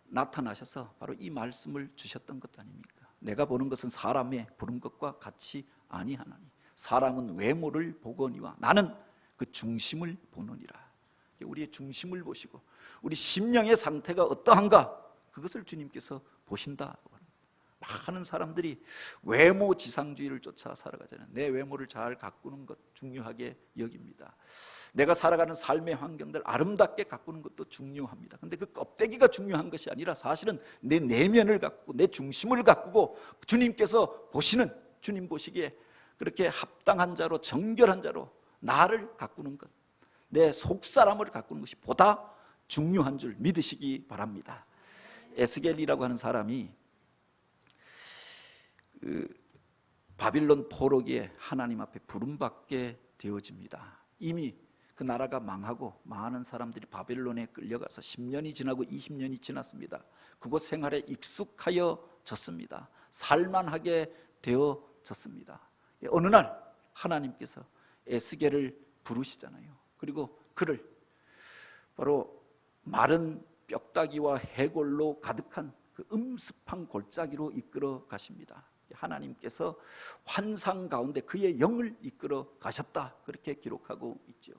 나타나셔서 바로 이 말씀을 주셨던 것 아닙니까? 내가 보는 것은 사람의 보는 것과 같이 아니하나니 사람은 외모를 보거니와 나는 그 중심을 보느니라. 우리의 중심을 보시고 우리 심령의 상태가 어떠한가 그것을 주님께서 보신다고 합니다. 많은 사람들이 외모 지상주의를 쫓아 살아가잖아요. 내 외모를 잘 가꾸는 것 중요하게 여깁니다. 내가 살아가는 삶의 환경들 아름답게 가꾸는 것도 중요합니다. 그런데 그 껍데기가 중요한 것이 아니라 사실은 내 내면을 가꾸고 내 중심을 가꾸고 주님께서 보시는, 주님 보시기에 그렇게 합당한 자로, 정결한 자로 나를 가꾸는 것, 내 속사람을 가꾸는 것이 보다 중요한 줄 믿으시기 바랍니다. 에스겔이라고 하는 사람이 바빌론 포로기에 하나님 앞에 부름받게 되어집니다. 이미 그 나라가 망하고 많은 사람들이 바빌론에 끌려가서 10년이 지나고 20년이 지났습니다. 그곳 생활에 익숙하여졌습니다. 살만하게 되어졌습니다. 어느 날 하나님께서 에스겔을 부르시잖아요. 그리고 그를 바로 마른 뼈다귀와 해골로 가득한 그 음습한 골짜기로 이끌어 가십니다. 하나님께서 환상 가운데 그의 영을 이끌어 가셨다, 그렇게 기록하고 있죠.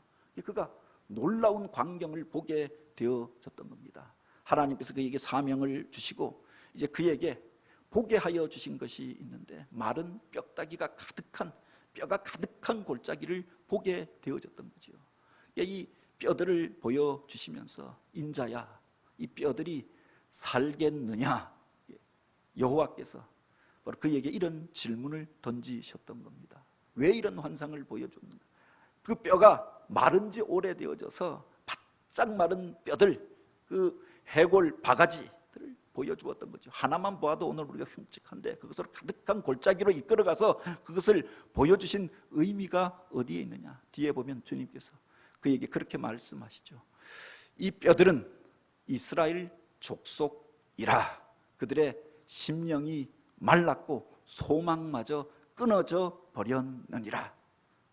그가 놀라운 광경을 보게 되어졌던 겁니다. 하나님께서 그에게 사명을 주시고 이제 그에게 보게 하여 주신 것이 있는데, 마른 뼈다귀가 가득한, 뼈가 가득한 골짜기를 보게 되어졌던 거죠. 이 뼈들을 보여주시면서 인자야, 이 뼈들이 살겠느냐, 여호와께서 바로 그에게 이런 질문을 던지셨던 겁니다. 왜 이런 환상을 보여주는가? 그 뼈가 마른 지 오래되어져서 바짝 마른 뼈들, 그 해골 바가지들을 보여주었던 거죠. 하나만 보아도 오늘 우리가 흉측한데 그것을 가득한 골짜기로 이끌어가서 그것을 보여주신 의미가 어디에 있느냐? 뒤에 보면 주님께서 그에게 그렇게 말씀하시죠. 이 뼈들은 이스라엘 족속이라. 그들의 심령이 말랐고 소망마저 끊어져 버렸느니라.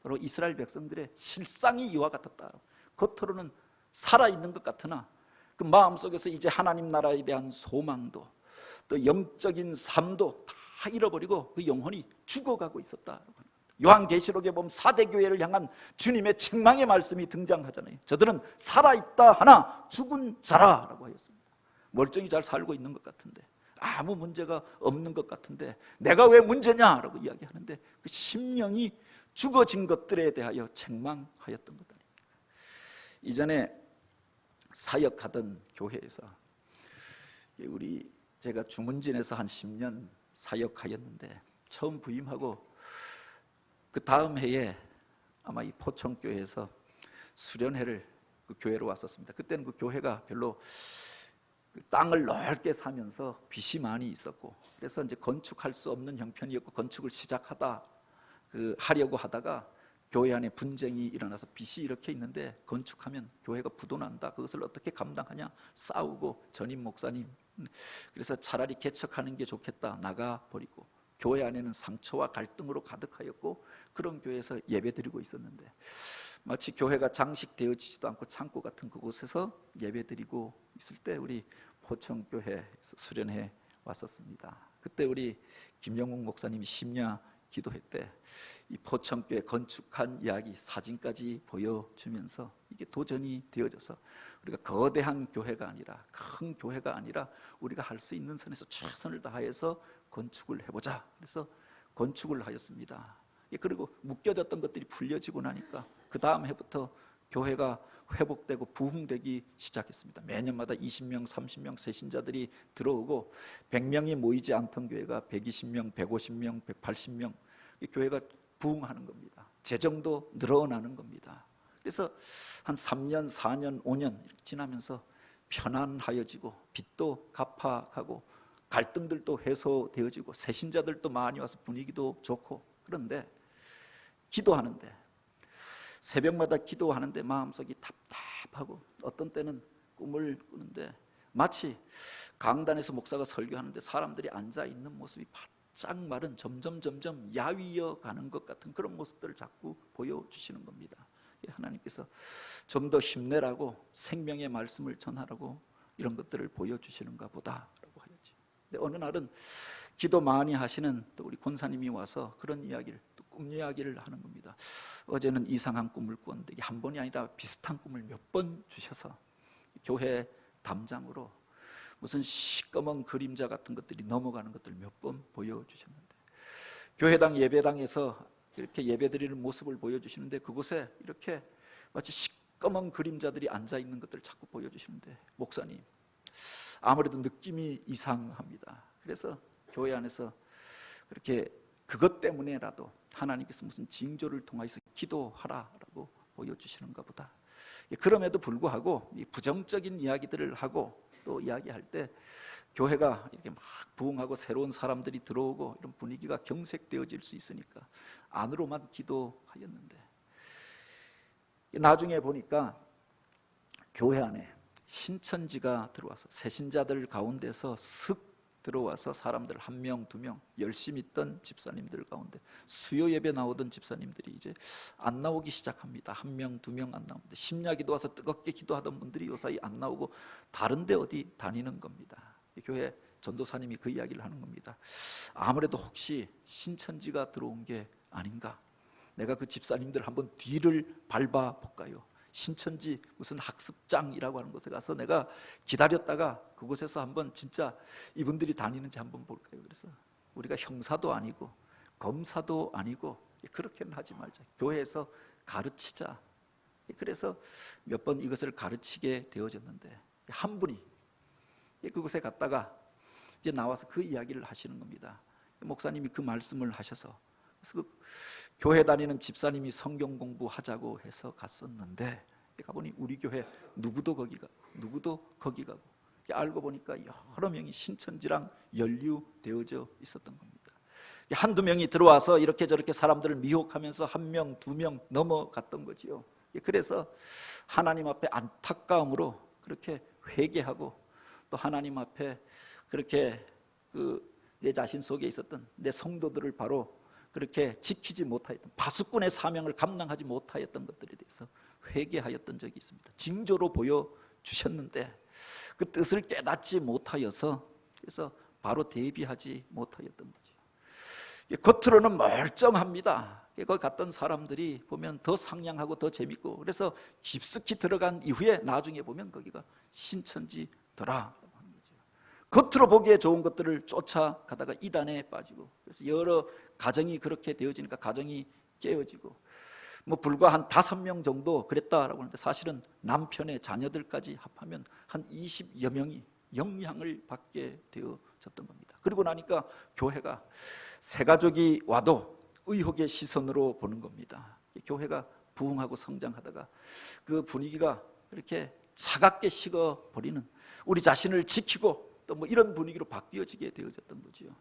바로 이스라엘 백성들의 실상이 이와 같았다. 겉으로는 살아있는 것 같으나 그 마음속에서 이제 하나님 나라에 대한 소망도 또 영적인 삶도 다 잃어버리고 그 영혼이 죽어가고 있었다. 요한계시록에 보면 4대 교회를 향한 주님의 책망의 말씀이 등장하잖아요. 저들은 살아있다 하나 죽은 자라라고 하였습니다. 멀쩡히 잘 살고 있는 것 같은데, 아무 문제가 없는 것 같은데 내가 왜 문제냐라고 이야기하는데 그 심령이 죽어진 것들에 대하여 책망하였던 것 아닙니까? 이전에 사역하던 교회에서 제가 주문진에서 한 10년 사역하였는데 처음 부임하고 그 다음 해에 아마 이 포천교회에서 수련회를 그 교회로 왔었습니다. 그때는 그 교회가 별로 그 땅을 넓게 사면서 빚이 많이 있었고, 그래서 이제 건축할 수 없는 형편이었고 건축을 하려고 하다가 교회 안에 분쟁이 일어나서 빚이 이렇게 있는데 건축하면 교회가 부도난다, 그것을 어떻게 감당하냐 싸우고 전임 목사님, 그래서 차라리 개척하는 게 좋겠다 나가버리고 교회 안에는 상처와 갈등으로 가득하였고 그런 교회에서 예배드리고 있었는데 마치 교회가 장식되어지지도 않고 창고 같은 그곳에서 예배드리고 있을 때 우리 포천교회에서 수련회 왔었습니다. 그때 우리 김영웅 목사님이 심야 기도회 때 이 포천교회 건축한 이야기 사진까지 보여주면서 이게 도전이 되어져서 우리가 거대한 교회가 아니라, 큰 교회가 아니라 우리가 할 수 있는 선에서 최선을 다해서 건축을 해보자. 그래서 건축을 하였습니다. 그리고 묶여졌던 것들이 풀려지고 나니까 그 다음 해부터 교회가 회복되고 부흥되기 시작했습니다. 매년마다 20명, 30명 새신자들이 들어오고 100명이 모이지 않던 교회가 120명, 150명, 180명, 이 교회가 부흥하는 겁니다. 재정도 늘어나는 겁니다. 그래서 한 3년, 4년, 5년 이렇게 지나면서 편안하여지고 빚도 갚아가고 갈등들도 해소되어지고 새신자들도 많이 와서 분위기도 좋고, 그런데 기도하는데 새벽마다 기도하는데 마음속이 답답하고 어떤 때는 꿈을 꾸는데 마치 강단에서 목사가 설교하는데 사람들이 앉아있는 모습이 바짝 마른 점점 야위어 가는 것 같은 그런 모습들을 자꾸 보여주시는 겁니다. 하나님께서 좀 더 힘내라고, 생명의 말씀을 전하라고 이런 것들을 보여주시는가 보다라고 하였지. 근데 어느 날은 기도 많이 하시는 또 우리 권사님이 와서 그런 이야기를, 또 꿈 이야기를 하는 겁니다. 어제는 이상한 꿈을 꾸었는데 이게 한 번이 아니라 비슷한 꿈을 몇 번 주셔서 교회 담장으로 무슨 시꺼먼 그림자 같은 것들이 넘어가는 것들을 몇 번 보여주셨는데, 교회당 예배당에서 이렇게 예배드리는 모습을 보여주시는데 그곳에 이렇게 마치 시꺼먼 그림자들이 앉아있는 것들을 자꾸 보여주시는데, 목사님 아무래도 느낌이 이상합니다. 그래서 교회 안에서 그렇게 그것 때문에라도 하나님께서 무슨 징조를 통해서 기도하라라고 보여주시는가 보다. 그럼에도 불구하고 이 부정적인 이야기들을 하고 또 이야기할 때 교회가 이렇게 막 부흥하고 새로운 사람들이 들어오고 이런 분위기가 경색되어질 수 있으니까 안으로만 기도하였는데, 나중에 보니까 교회 안에 신천지가 들어와서 새신자들 가운데서 슥 들어와서 사람들 한 명, 두 명 열심히 있던 집사님들 가운데 수요 예배 나오던 집사님들이 이제 안 나오기 시작합니다. 한 명, 두 명 안 나옵니다. 심야기도 와서 뜨겁게 기도하던 분들이 요사이 안 나오고 다른 데 어디 다니는 겁니다. 교회 전도사님이 그 이야기를 하는 겁니다. 아무래도 혹시 신천지가 들어온 게 아닌가? 내가 그 집사님들 한번 뒤를 밟아 볼까요? 신천지 무슨 학습장이라고 하는 곳에 가서 내가 기다렸다가 그곳에서 한번 진짜 이분들이 다니는지 한번 볼까요? 그래서 우리가 형사도 아니고 검사도 아니고 그렇게는 하지 말자. 교회에서 가르치자. 그래서 몇 번 이것을 가르치게 되어졌는데 한 분이 그곳에 갔다가 이제 나와서 그 이야기를 하시는 겁니다. 목사님이 그 말씀을 하셔서 그래서 그 교회 다니는 집사님이 성경 공부하자고 해서 갔었는데 가보니 우리 교회 누구도 거기 가고 알고 보니까 여러 명이 신천지랑 연루되어져 있었던 겁니다. 한두 명이 들어와서 이렇게 저렇게 사람들을 미혹하면서 한 명, 두 명 넘어갔던 거지요. 그래서 하나님 앞에 안타까움으로 그렇게 회개하고 또 하나님 앞에 그렇게 내 자신 속에 있었던 내 성도들을 바로 그렇게 지키지 못하였던 파수꾼의 사명을 감당하지 못하였던 것들에 대해서 회개하였던 적이 있습니다. 징조로 보여주셨는데 그 뜻을 깨닫지 못하여서 그래서 바로 대비하지 못하였던 거죠. 겉으로는 멀쩡합니다. 거기 갔던 사람들이 보면 더 상냥하고 더 재밌고 그래서 깊숙이 들어간 이후에 나중에 보면 거기가 신천지더라. 겉으로 보기에 좋은 것들을 쫓아가다가 이단에 빠지고 그래서 여러 가정이 그렇게 되어지니까 가정이 깨어지고 불과 한 5명 정도 그랬다라고 하는데 사실은 남편의 자녀들까지 합하면 한 20여 명이 영향을 받게 되어졌던 겁니다. 그리고 나니까 교회가 새 가족이 와도 의혹의 시선으로 보는 겁니다. 교회가 부흥하고 성장하다가 그 분위기가 이렇게 차갑게 식어버리는 우리 자신을 지키고 또 이런 분위기로 바뀌어지게 되어졌던 거지요.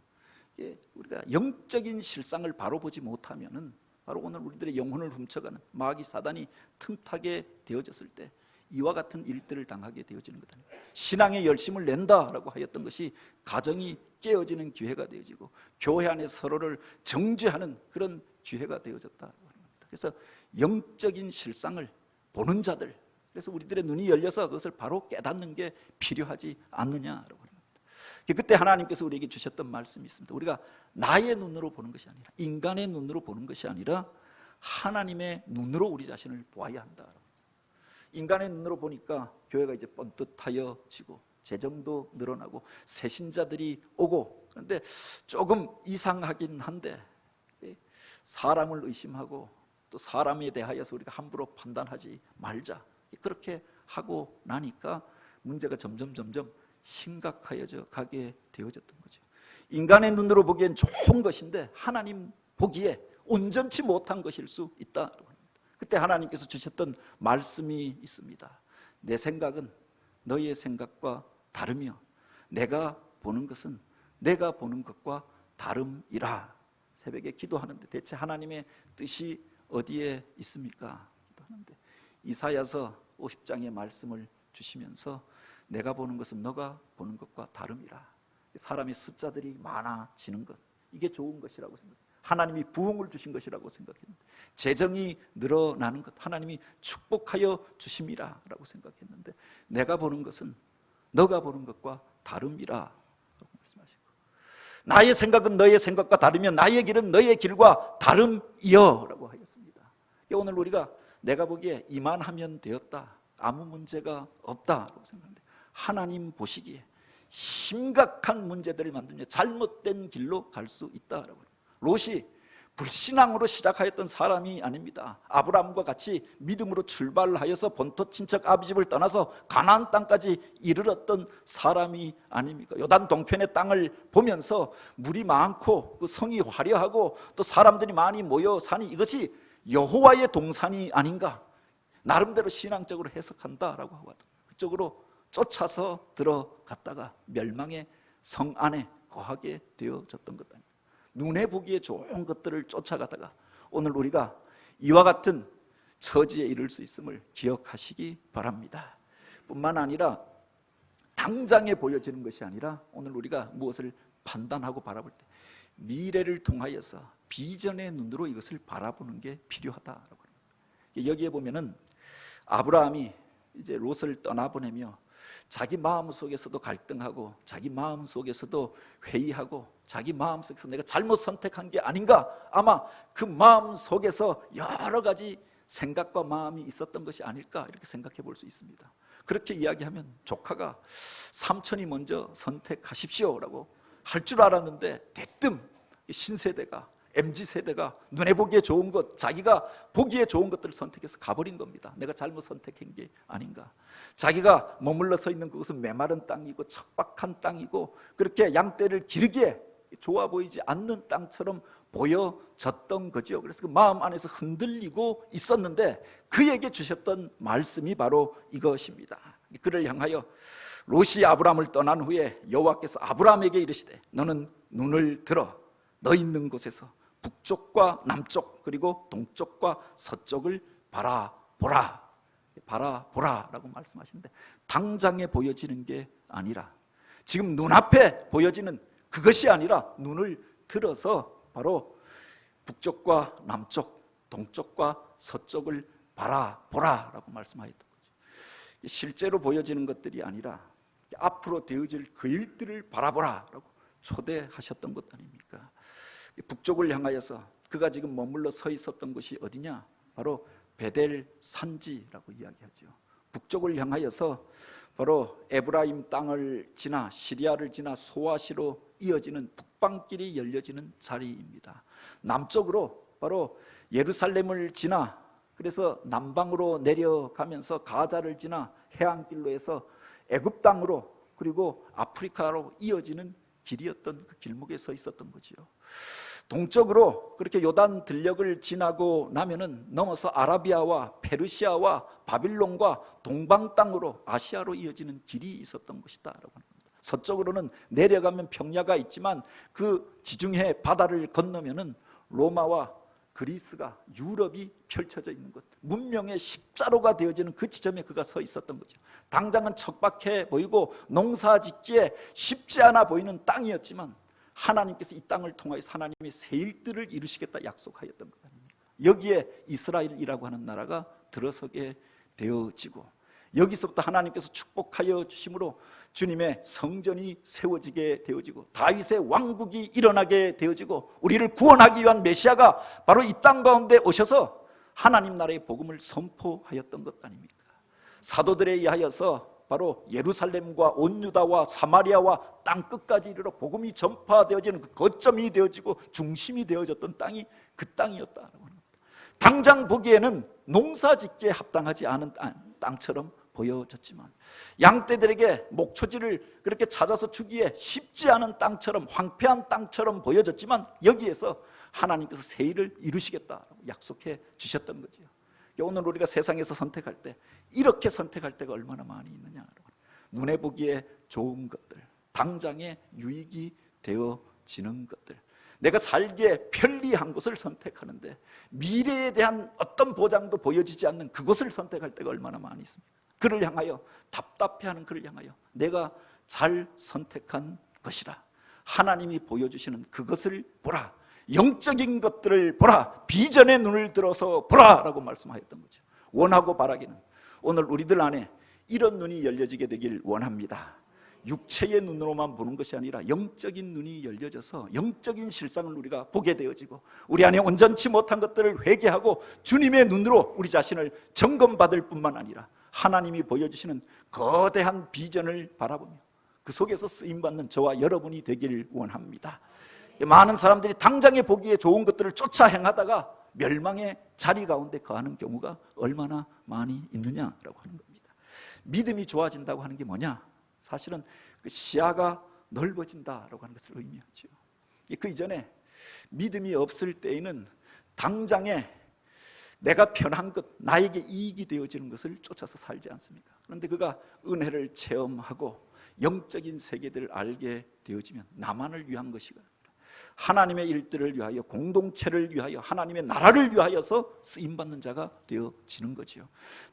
우리가 영적인 실상을 바로 보지 못하면은 바로 오늘 우리들의 영혼을 훔쳐가는 마귀 사단이 틈타게 되어졌을 때 이와 같은 일들을 당하게 되어지는 것 아닙니까? 신앙의 열심을 낸다라고 하였던 것이 가정이 깨어지는 기회가 되어지고 교회 안에 서로를 정죄하는 그런 기회가 되어졌다고 합니다. 그래서 영적인 실상을 보는 자들, 그래서 우리들의 눈이 열려서 그것을 바로 깨닫는 게 필요하지 않느냐라고 합니다. 그때 하나님께서 우리에게 주셨던 말씀이 있습니다. 우리가 나의 눈으로 보는 것이 아니라 인간의 눈으로 보는 것이 아니라 하나님의 눈으로 우리 자신을 보아야 한다. 인간의 눈으로 보니까 교회가 이제 뻔듯하여지고 재정도 늘어나고 새신자들이 오고 그런데 조금 이상하긴 한데 사람을 의심하고 또 사람에 대하여서 우리가 함부로 판단하지 말자. 그렇게 하고 나니까 문제가 점점 심각해져 가게 되어졌던 거죠. 인간의 눈으로 보기엔 좋은 것인데 하나님 보기에 온전치 못한 것일 수 있다. 그때 하나님께서 주셨던 말씀이 있습니다. 내 생각은 너희의 생각과 다르며 내가 보는 것은 내가 보는 것과 다름이라. 새벽에 기도하는데 대체 하나님의 뜻이 어디에 있습니까? 기도하는데 이사야서 50장의 말씀을 주시면서 내가 보는 것은 너가 보는 것과 다름이라. 사람의 숫자들이 많아지는 것, 이게 좋은 것이라고 생각해요. 하나님이 부흥을 주신 것이라고 생각했는데 재정이 늘어나는 것, 하나님이 축복하여 주심이라 라고 생각했는데 내가 보는 것은 너가 보는 것과 다름이라 라고 말씀하시고 나의 생각은 너의 생각과 다르면 나의 길은 너의 길과 다름이여 라고 하였습니다. 오늘 우리가 내가 보기에 이만하면 되었다, 아무 문제가 없다라고 생각하는데 하나님 보시기에 심각한 문제들을 만들며 잘못된 길로 갈 수 있다라고. 롯이 불신앙으로 시작하였던 사람이 아닙니다. 아브라함과 같이 믿음으로 출발하여서 본토 친척 아비집을 떠나서 가나안 땅까지 이르렀던 사람이 아닙니까? 요단 동편의 땅을 보면서 물이 많고 그 성이 화려하고 또 사람들이 많이 모여 사니 이것이 여호와의 동산이 아닌가, 나름대로 신앙적으로 해석한다라고 하거든. 그쪽으로 쫓아서 들어갔다가 멸망의 성 안에 거하게 되어졌던 것 아닙니까? 눈에 보기에 좋은 것들을 쫓아가다가 오늘 우리가 이와 같은 처지에 이를 수 있음을 기억하시기 바랍니다. 뿐만 아니라 당장에 보여지는 것이 아니라 오늘 우리가 무엇을 판단하고 바라볼 때 미래를 통하여서 비전의 눈으로 이것을 바라보는 게 필요하다라고 합니다. 여기에 보면은 아브라함이 이제 롯을 떠나보내며 자기 마음 속에서도 갈등하고 자기 마음 속에서도 회의하고 자기 마음 속에서 내가 잘못 선택한 게 아닌가, 아마 그 마음 속에서 여러 가지 생각과 마음이 있었던 것이 아닐까 이렇게 생각해 볼 수 있습니다. 그렇게 이야기하면 조카가 삼촌이 먼저 선택하십시오라고 할 줄 알았는데 대뜸 신세대가 MZ세대가 눈에 보기에 좋은 것, 자기가 보기에 좋은 것들을 선택해서 가버린 겁니다. 내가 잘못 선택한 게 아닌가. 자기가 머물러 서 있는 그것은 메마른 땅이고 척박한 땅이고 그렇게 양떼를 기르기에 좋아 보이지 않는 땅처럼 보여졌던 거죠. 그래서 그 마음 안에서 흔들리고 있었는데 그에게 주셨던 말씀이 바로 이것입니다. 그를 향하여 롯이 아브라함을 떠난 후에 여호와께서 아브라함에게 이르시되 너는 눈을 들어 너 있는 곳에서 북쪽과 남쪽 그리고 동쪽과 서쪽을 바라보라. 바라보라라고 말씀하시는데 당장에 보여지는 게 아니라 지금 눈앞에 보여지는 그것이 아니라 눈을 들어서 바로 북쪽과 남쪽, 동쪽과 서쪽을 바라보라라고 말씀하셨던 거죠. 실제로 보여지는 것들이 아니라 앞으로 되어질 그 일들을 바라보라라고 초대하셨던 것 아닙니까? 북쪽을 향하여서 그가 지금 머물러 서 있었던 곳이 어디냐? 바로 베델 산지라고 이야기하죠. 북쪽을 향하여서 바로 에브라임 땅을 지나 시리아를 지나 소아시로 이어지는 북방길이 열려지는 자리입니다. 남쪽으로 바로 예루살렘을 지나 그래서 남방으로 내려가면서 가자를 지나 해안길로 해서 애굽 땅으로 그리고 아프리카로 이어지는 길이었던 그 길목에 서 있었던 거지요. 동쪽으로 그렇게 요단 들녘을 지나고 나면은 넘어서 아라비아와 페르시아와 바빌론과 동방 땅으로 아시아로 이어지는 길이 있었던 것이다라고 합니다. 서쪽으로는 내려가면 평야가 있지만 그 지중해 바다를 건너면은 로마와 그리스가 유럽이 펼쳐져 있는 것, 문명의 십자로가 되어지는 그 지점에 그가 서 있었던 거죠. 당장은 척박해 보이고 농사짓기에 쉽지 않아 보이는 땅이었지만 하나님께서 이 땅을 통하여서 하나님의 새 일들을 이루시겠다 약속하였던 것 아닙니까? 여기에 이스라엘이라고 하는 나라가 들어서게 되어지고 여기서부터 하나님께서 축복하여 주심으로 주님의 성전이 세워지게 되어지고 다윗의 왕국이 일어나게 되어지고 우리를 구원하기 위한 메시아가 바로 이 땅 가운데 오셔서 하나님 나라의 복음을 선포하였던 것 아닙니까? 사도들에 의하여서 바로 예루살렘과 온 유다와 사마리아와 땅 끝까지 이르러 복음이 전파되어지는 그 거점이 되어지고 중심이 되어졌던 땅이 그 땅이었다라고 합니다. 당장 보기에는 농사짓기에 합당하지 않은 땅처럼 보여졌지만 양떼들에게 목초지를 그렇게 찾아서 주기에 쉽지 않은 땅처럼 황폐한 땅처럼 보여졌지만 여기에서 하나님께서 새 일을 이루시겠다고 약속해 주셨던 거죠. 오늘 우리가 세상에서 선택할 때 이렇게 선택할 때가 얼마나 많이 있느냐. 눈에 보기에 좋은 것들, 당장에 유익이 되어지는 것들, 내가 살기에 편리한 곳을 선택하는데 미래에 대한 어떤 보장도 보여지지 않는 그것을 선택할 때가 얼마나 많이 있습니까? 그를 향하여 답답해하는 그를 향하여 내가 잘 선택한 것이라 하나님이 보여주시는 그것을 보라, 영적인 것들을 보라, 비전의 눈을 들어서 보라라고 말씀하였던 거죠. 원하고 바라기는 오늘 우리들 안에 이런 눈이 열려지게 되길 원합니다. 육체의 눈으로만 보는 것이 아니라 영적인 눈이 열려져서 영적인 실상을 우리가 보게 되어지고 우리 안에 온전치 못한 것들을 회개하고 주님의 눈으로 우리 자신을 점검받을 뿐만 아니라 하나님이 보여주시는 거대한 비전을 바라보며 그 속에서 쓰임받는 저와 여러분이 되길 원합니다. 많은 사람들이 당장에 보기에 좋은 것들을 쫓아 행하다가 멸망의 자리 가운데 거하는 경우가 얼마나 많이 있느냐라고 하는 겁니다. 믿음이 좋아진다고 하는 게 뭐냐? 사실은 그 시야가 넓어진다라고 하는 것을 의미하죠. 그 이전에 믿음이 없을 때에는 당장에 내가 편한 것, 나에게 이익이 되어지는 것을 쫓아서 살지 않습니까? 그런데 그가 은혜를 체험하고 영적인 세계들을 알게 되어지면 나만을 위한 것이가 아니라 하나님의 일들을 위하여, 공동체를 위하여, 하나님의 나라를 위하여서 쓰임받는 자가 되어지는 거지요.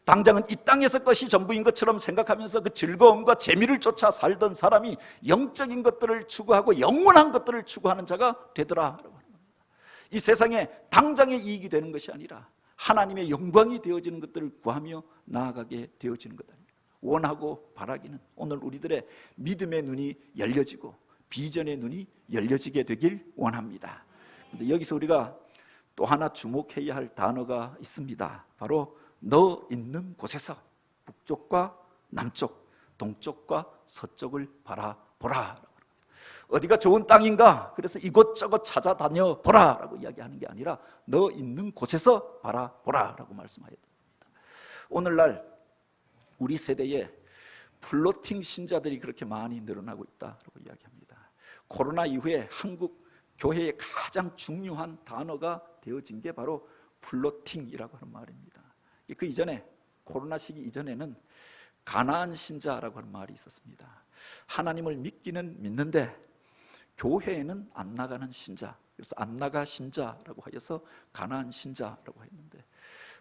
당장은 이 땅에서 것이 전부인 것처럼 생각하면서 그 즐거움과 재미를 쫓아 살던 사람이 영적인 것들을 추구하고 영원한 것들을 추구하는 자가 되더라라고 하는 겁니다. 이 세상에 당장의 이익이 되는 것이 아니라 하나님의 영광이 되어지는 것들을 구하며 나아가게 되어지는 것 아닙니까? 원하고 바라기는 오늘 우리들의 믿음의 눈이 열려지고 비전의 눈이 열려지게 되길 원합니다. 근데 여기서 우리가 또 하나 주목해야 할 단어가 있습니다. 바로 너 있는 곳에서 북쪽과 남쪽, 동쪽과 서쪽을 바라보라. 어디가 좋은 땅인가? 그래서 이곳저곳 찾아다녀 보라라고 이야기하는 게 아니라 너 있는 곳에서 바라보라라고 말씀하여야 됩니다. 오늘날 우리 세대에 플로팅 신자들이 그렇게 많이 늘어나고 있다라고 이야기합니다. 코로나 이후에 한국 교회의 가장 중요한 단어가 되어진 게 바로 플로팅이라고 하는 말입니다. 그 이전에, 코로나 시기 이전에는 가나안 신자라고 하는 말이 있었습니다. 하나님을 믿기는 믿는데 교회에는 안 나가는 신자, 그래서 안 나가 신자라고 하여서 가나안 신자라고 했는데,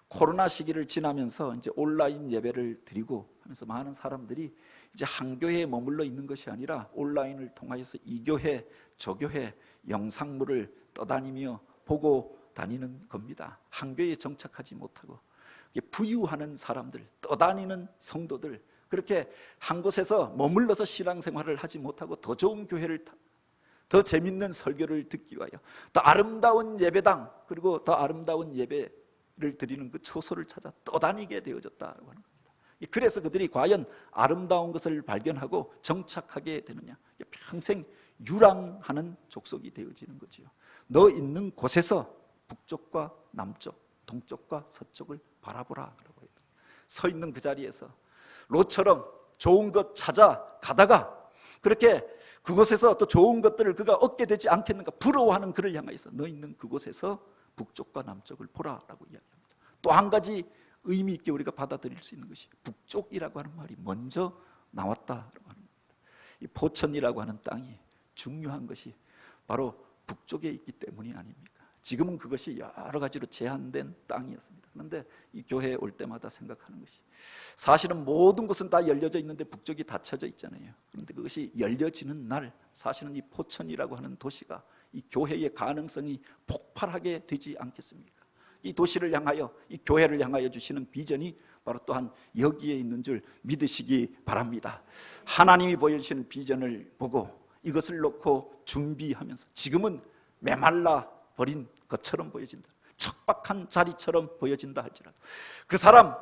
코로나 시기를 지나면서 이제 온라인 예배를 드리고 하면서 많은 사람들이 이제 한 교회에 머물러 있는 것이 아니라 온라인을 통하여서 이 교회, 저 교회 영상물을 떠다니며 보고 다니는 겁니다. 한 교회에 정착하지 못하고 부유하는 사람들, 떠다니는 성도들, 그렇게 한 곳에서 머물러서 신앙생활을 하지 못하고 더 좋은 교회를, 더 재밌는 설교를 듣기 위하여, 더 아름다운 예배당, 그리고 더 아름다운 예배를 드리는 그 처소를 찾아 떠다니게 되어졌다고 하는 겁니다. 그래서 그들이 과연 아름다운 것을 발견하고 정착하게 되느냐, 평생 유랑하는 족속이 되어지는 거지요. 너 있는 곳에서 북쪽과 남쪽, 동쪽과 서쪽을 바라보라라고 해요. 서 있는 그 자리에서 롯처럼 좋은 것 찾아 가다가 그렇게 그곳에서 또 좋은 것들을 그가 얻게 되지 않겠는가 부러워하는 그를 향해서 너 있는 그곳에서 북쪽과 남쪽을 보라라고 이야기합니다. 또 한 가지 의미 있게 우리가 받아들일 수 있는 것이 북쪽이라고 하는 말이 먼저 나왔다라고 하는 겁니다. 이 포천이라고 하는 땅이 중요한 것이 바로 북쪽에 있기 때문이 아닙니까? 지금은 그것이 여러 가지로 제한된 땅이었습니다. 그런데 이 교회에 올 때마다 생각하는 것이, 사실은 모든 것은 다 열려져 있는데 북쪽이 닫혀져 있잖아요. 그런데 그것이 열려지는 날, 사실은 이 포천이라고 하는 도시가, 이 교회의 가능성이 폭발하게 되지 않겠습니까? 이 도시를 향하여, 이 교회를 향하여 주시는 비전이 바로 또한 여기에 있는 줄 믿으시기 바랍니다. 하나님이 보여주시는 비전을 보고 이것을 놓고 준비하면서, 지금은 메말라 버린 것처럼 보여진다, 척박한 자리처럼 보여진다 할지라도, 그 사람,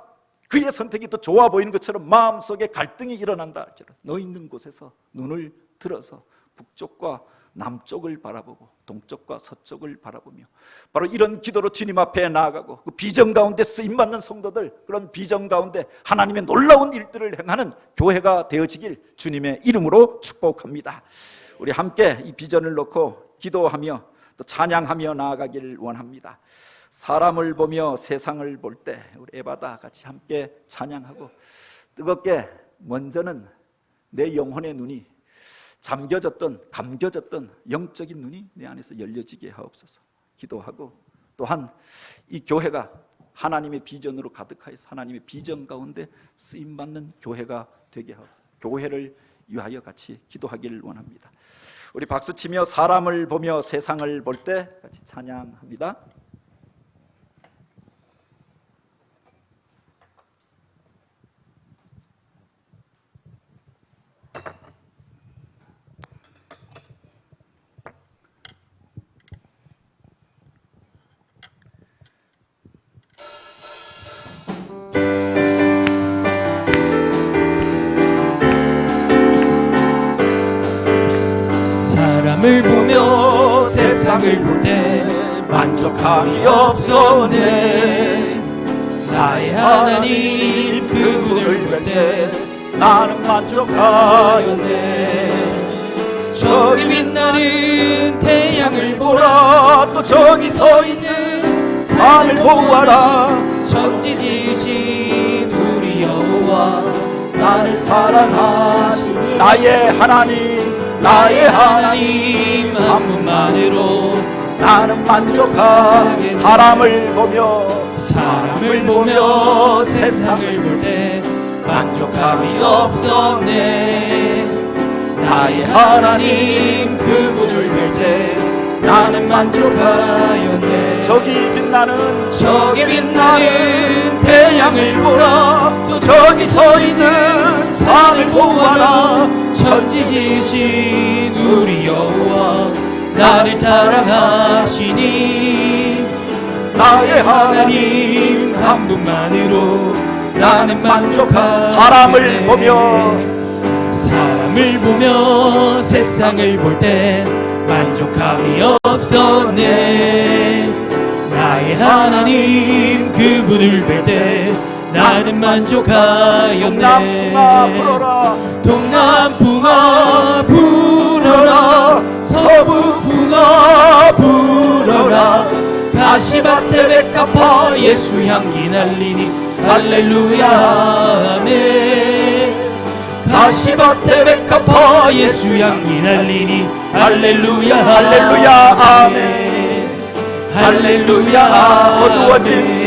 그의 선택이 더 좋아 보이는 것처럼 마음속에 갈등이 일어난다 할지라도, 너 있는 곳에서 눈을 들어서 북쪽과 남쪽을 바라보고 동쪽과 서쪽을 바라보며 바로 이런 기도로 주님 앞에 나아가고, 그 비전 가운데 쓰임받는 성도들, 그런 비전 가운데 하나님의 놀라운 일들을 행하는 교회가 되어지길 주님의 이름으로 축복합니다. 우리 함께 이 비전을 놓고 기도하며 또 찬양하며 나아가기를 원합니다. 사람을 보며 세상을 볼 때 우리 에바다 같이 함께 찬양하고, 뜨겁게 먼저는 내 영혼의 눈이 잠겨졌던, 감겨졌던 영적인 눈이 내 안에서 열려지게 하옵소서 기도하고, 또한 이 교회가 하나님의 비전으로 가득하여서 하나님의 비전 가운데 쓰임받는 교회가 되게 하옵소서. 교회를 위하여 같이 기도하기를 원합니다. 우리 박수치며 사람을 보며 세상을 볼 때 같이 찬양합니다. 사람을 보며 세상을 볼 때 만족함이 없었네. 나의 하나님 그분을 볼 때 나는 만족하였네. 저기 빛나는 태양을 보라, 또 저기 서 있는 산을 보아라. 천지지신 우리 여호와 나를 사랑하시니 나의 하나님 나의 하나님 한 분만으로 나는 만족하게. 사람을 보며 세상을 볼 때 만족함이 없었네. 나의 하나님 그분을 볼 때 나는 만족하였네. 저기 빛나는 태양을 보라. 또 저기 서 있는 산을 보아라. 천지 지으신 우리 여호와 나를 사랑하시니 나의 하나님 한 분만으로 나는 만족하네. 사람을 보며 세상을 볼 때 만족함이 없었네. 나의 하나님 그분을 볼 때 나는 만족하였네. 동남풍아 불어라. 서부풍아 불어라. 가시밭에 백합화 예수 향기 날리니 할렐루야 아멘. 가시밭에 백합화 예수 향기 날리니 할렐루야 할렐루야 아멘. 할렐루야 어두워진